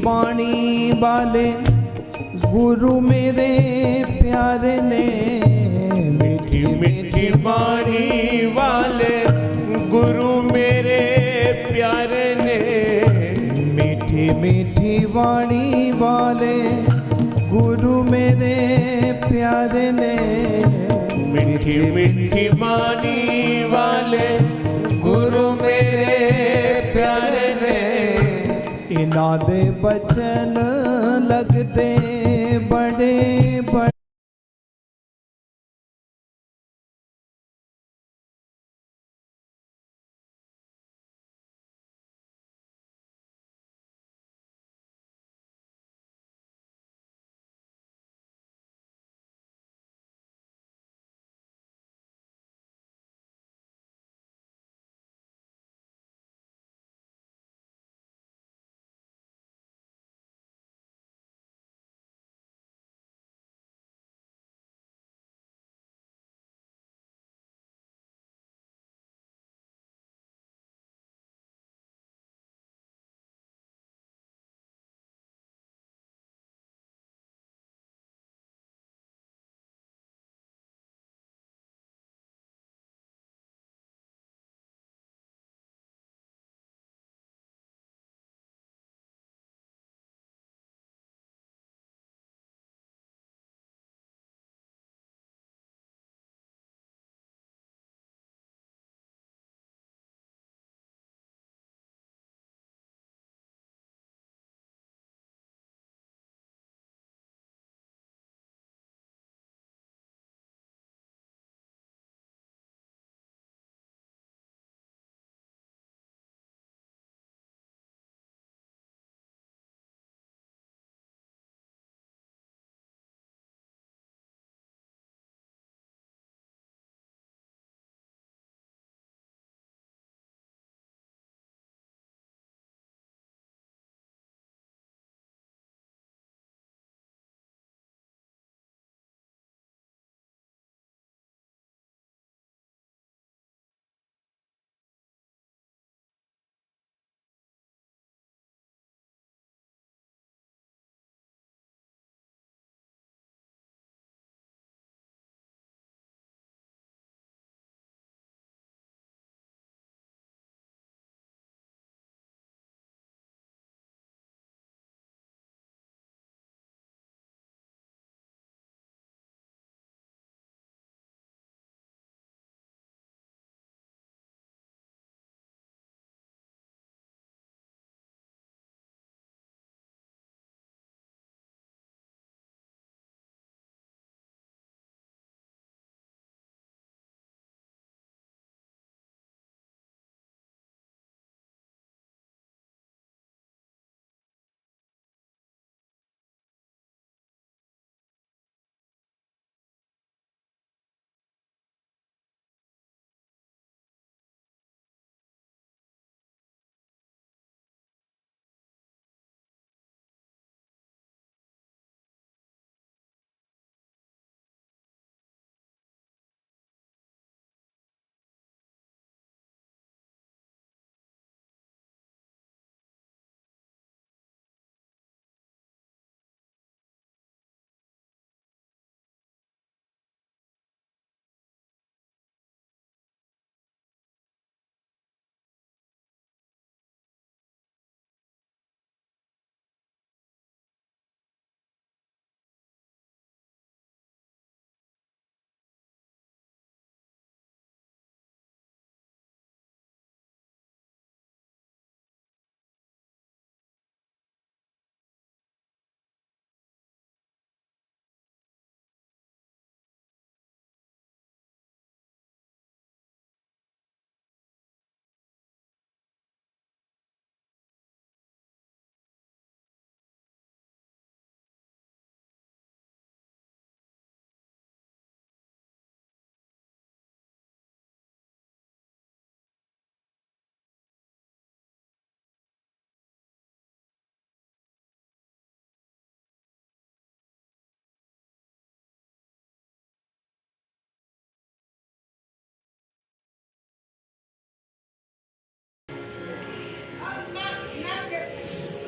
S2: वाणी वाले गुरु मेरे प्यारे ने।
S4: मीठी मीठी वाणी वाले गुरु मेरे प्यारे ने।
S2: मीठी मीठी वाणी वाले गुरु मेरे प्यारे ने।
S4: मीठी मीठी वाणी वाले गुरु मेरे प्यारे ने।
S2: इना दे बचन लगते बड़े बड़े।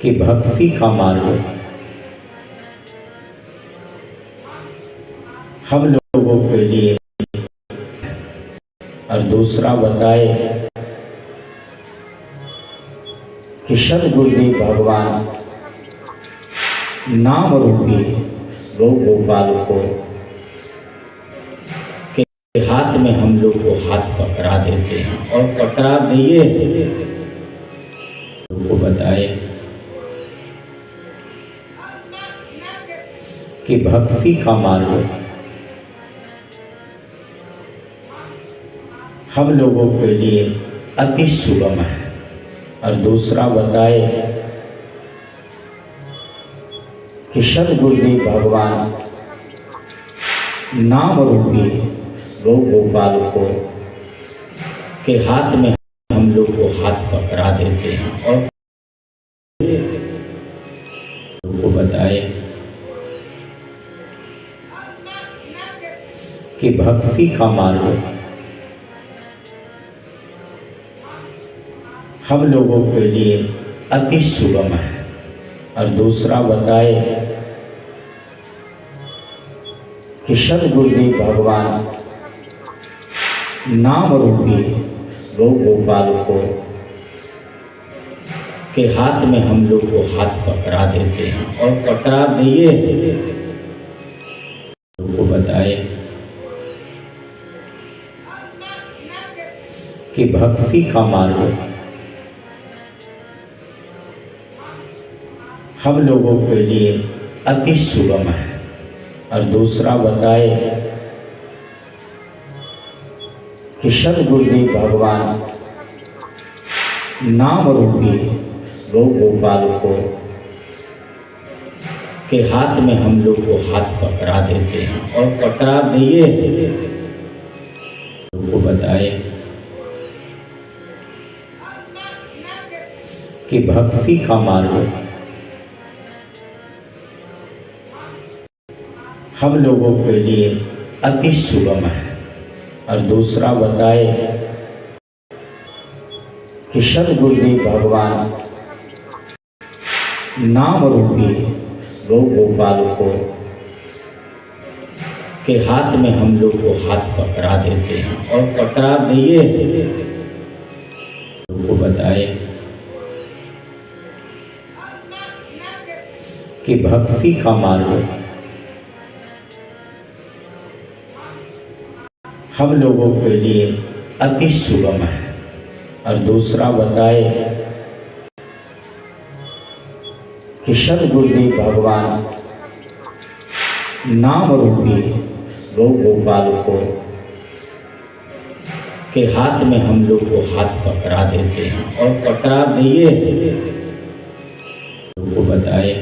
S5: कि भक्ति का मार्ग हम लोगों के लिए, और दूसरा बताए कि सद्गुरुदेव भगवान नाम रूपी गौ गोपाल को के हाथ में हम लोग को हाथ पकड़ा देते हैं, और पकड़ा दिए को बताए कि भक्ति का मार्ग हम लोगों के लिए अति सुगम है, और दूसरा बताए कि सद्गुरुदेव भगवान नाम रूपी गौ गोपाल को के हाथ में हम लोग को हाथ पकड़ा देते हैं, और को बताए कि भक्ति का मार्ग हम लोगों के लिए अति सुगम है, और दूसरा बताए कि सद्गुरुदेव भगवान नाम रूपी गौ गोपाल को के हाथ में हम लोग को हाथ पकड़ा देते हैं, और पकड़ा दिए को बताए कि भक्ति का मार्ग हम लोगों के लिए अति सुगम है, और दूसरा बताए कि सद्गुरुदेव भगवान नाम रूपी गौ गोपाल को के हाथ में हम लोग को हाथ पकड़ा देते हैं, और पकड़ा दिए को बताए कि भक्ति का मार्ग हम लोगों के लिए अति सुगम है, और दूसरा बताए कि सद्गुरुदेव भगवान नाम रूपी गौ गोपाल को के हाथ में हम लोग को हाथ पकड़ा देते हैं, और पकड़ा दिए को बताए कि भक्ति का मार्ग हम लोगों के लिए अति सुगम है, और दूसरा बताए कि सद्गुरुदेव भगवान नाम रूपी गौ गोपाल को के हाथ में हम लोग को हाथ पकड़ा देते हैं, और पकड़ा दिए को बताए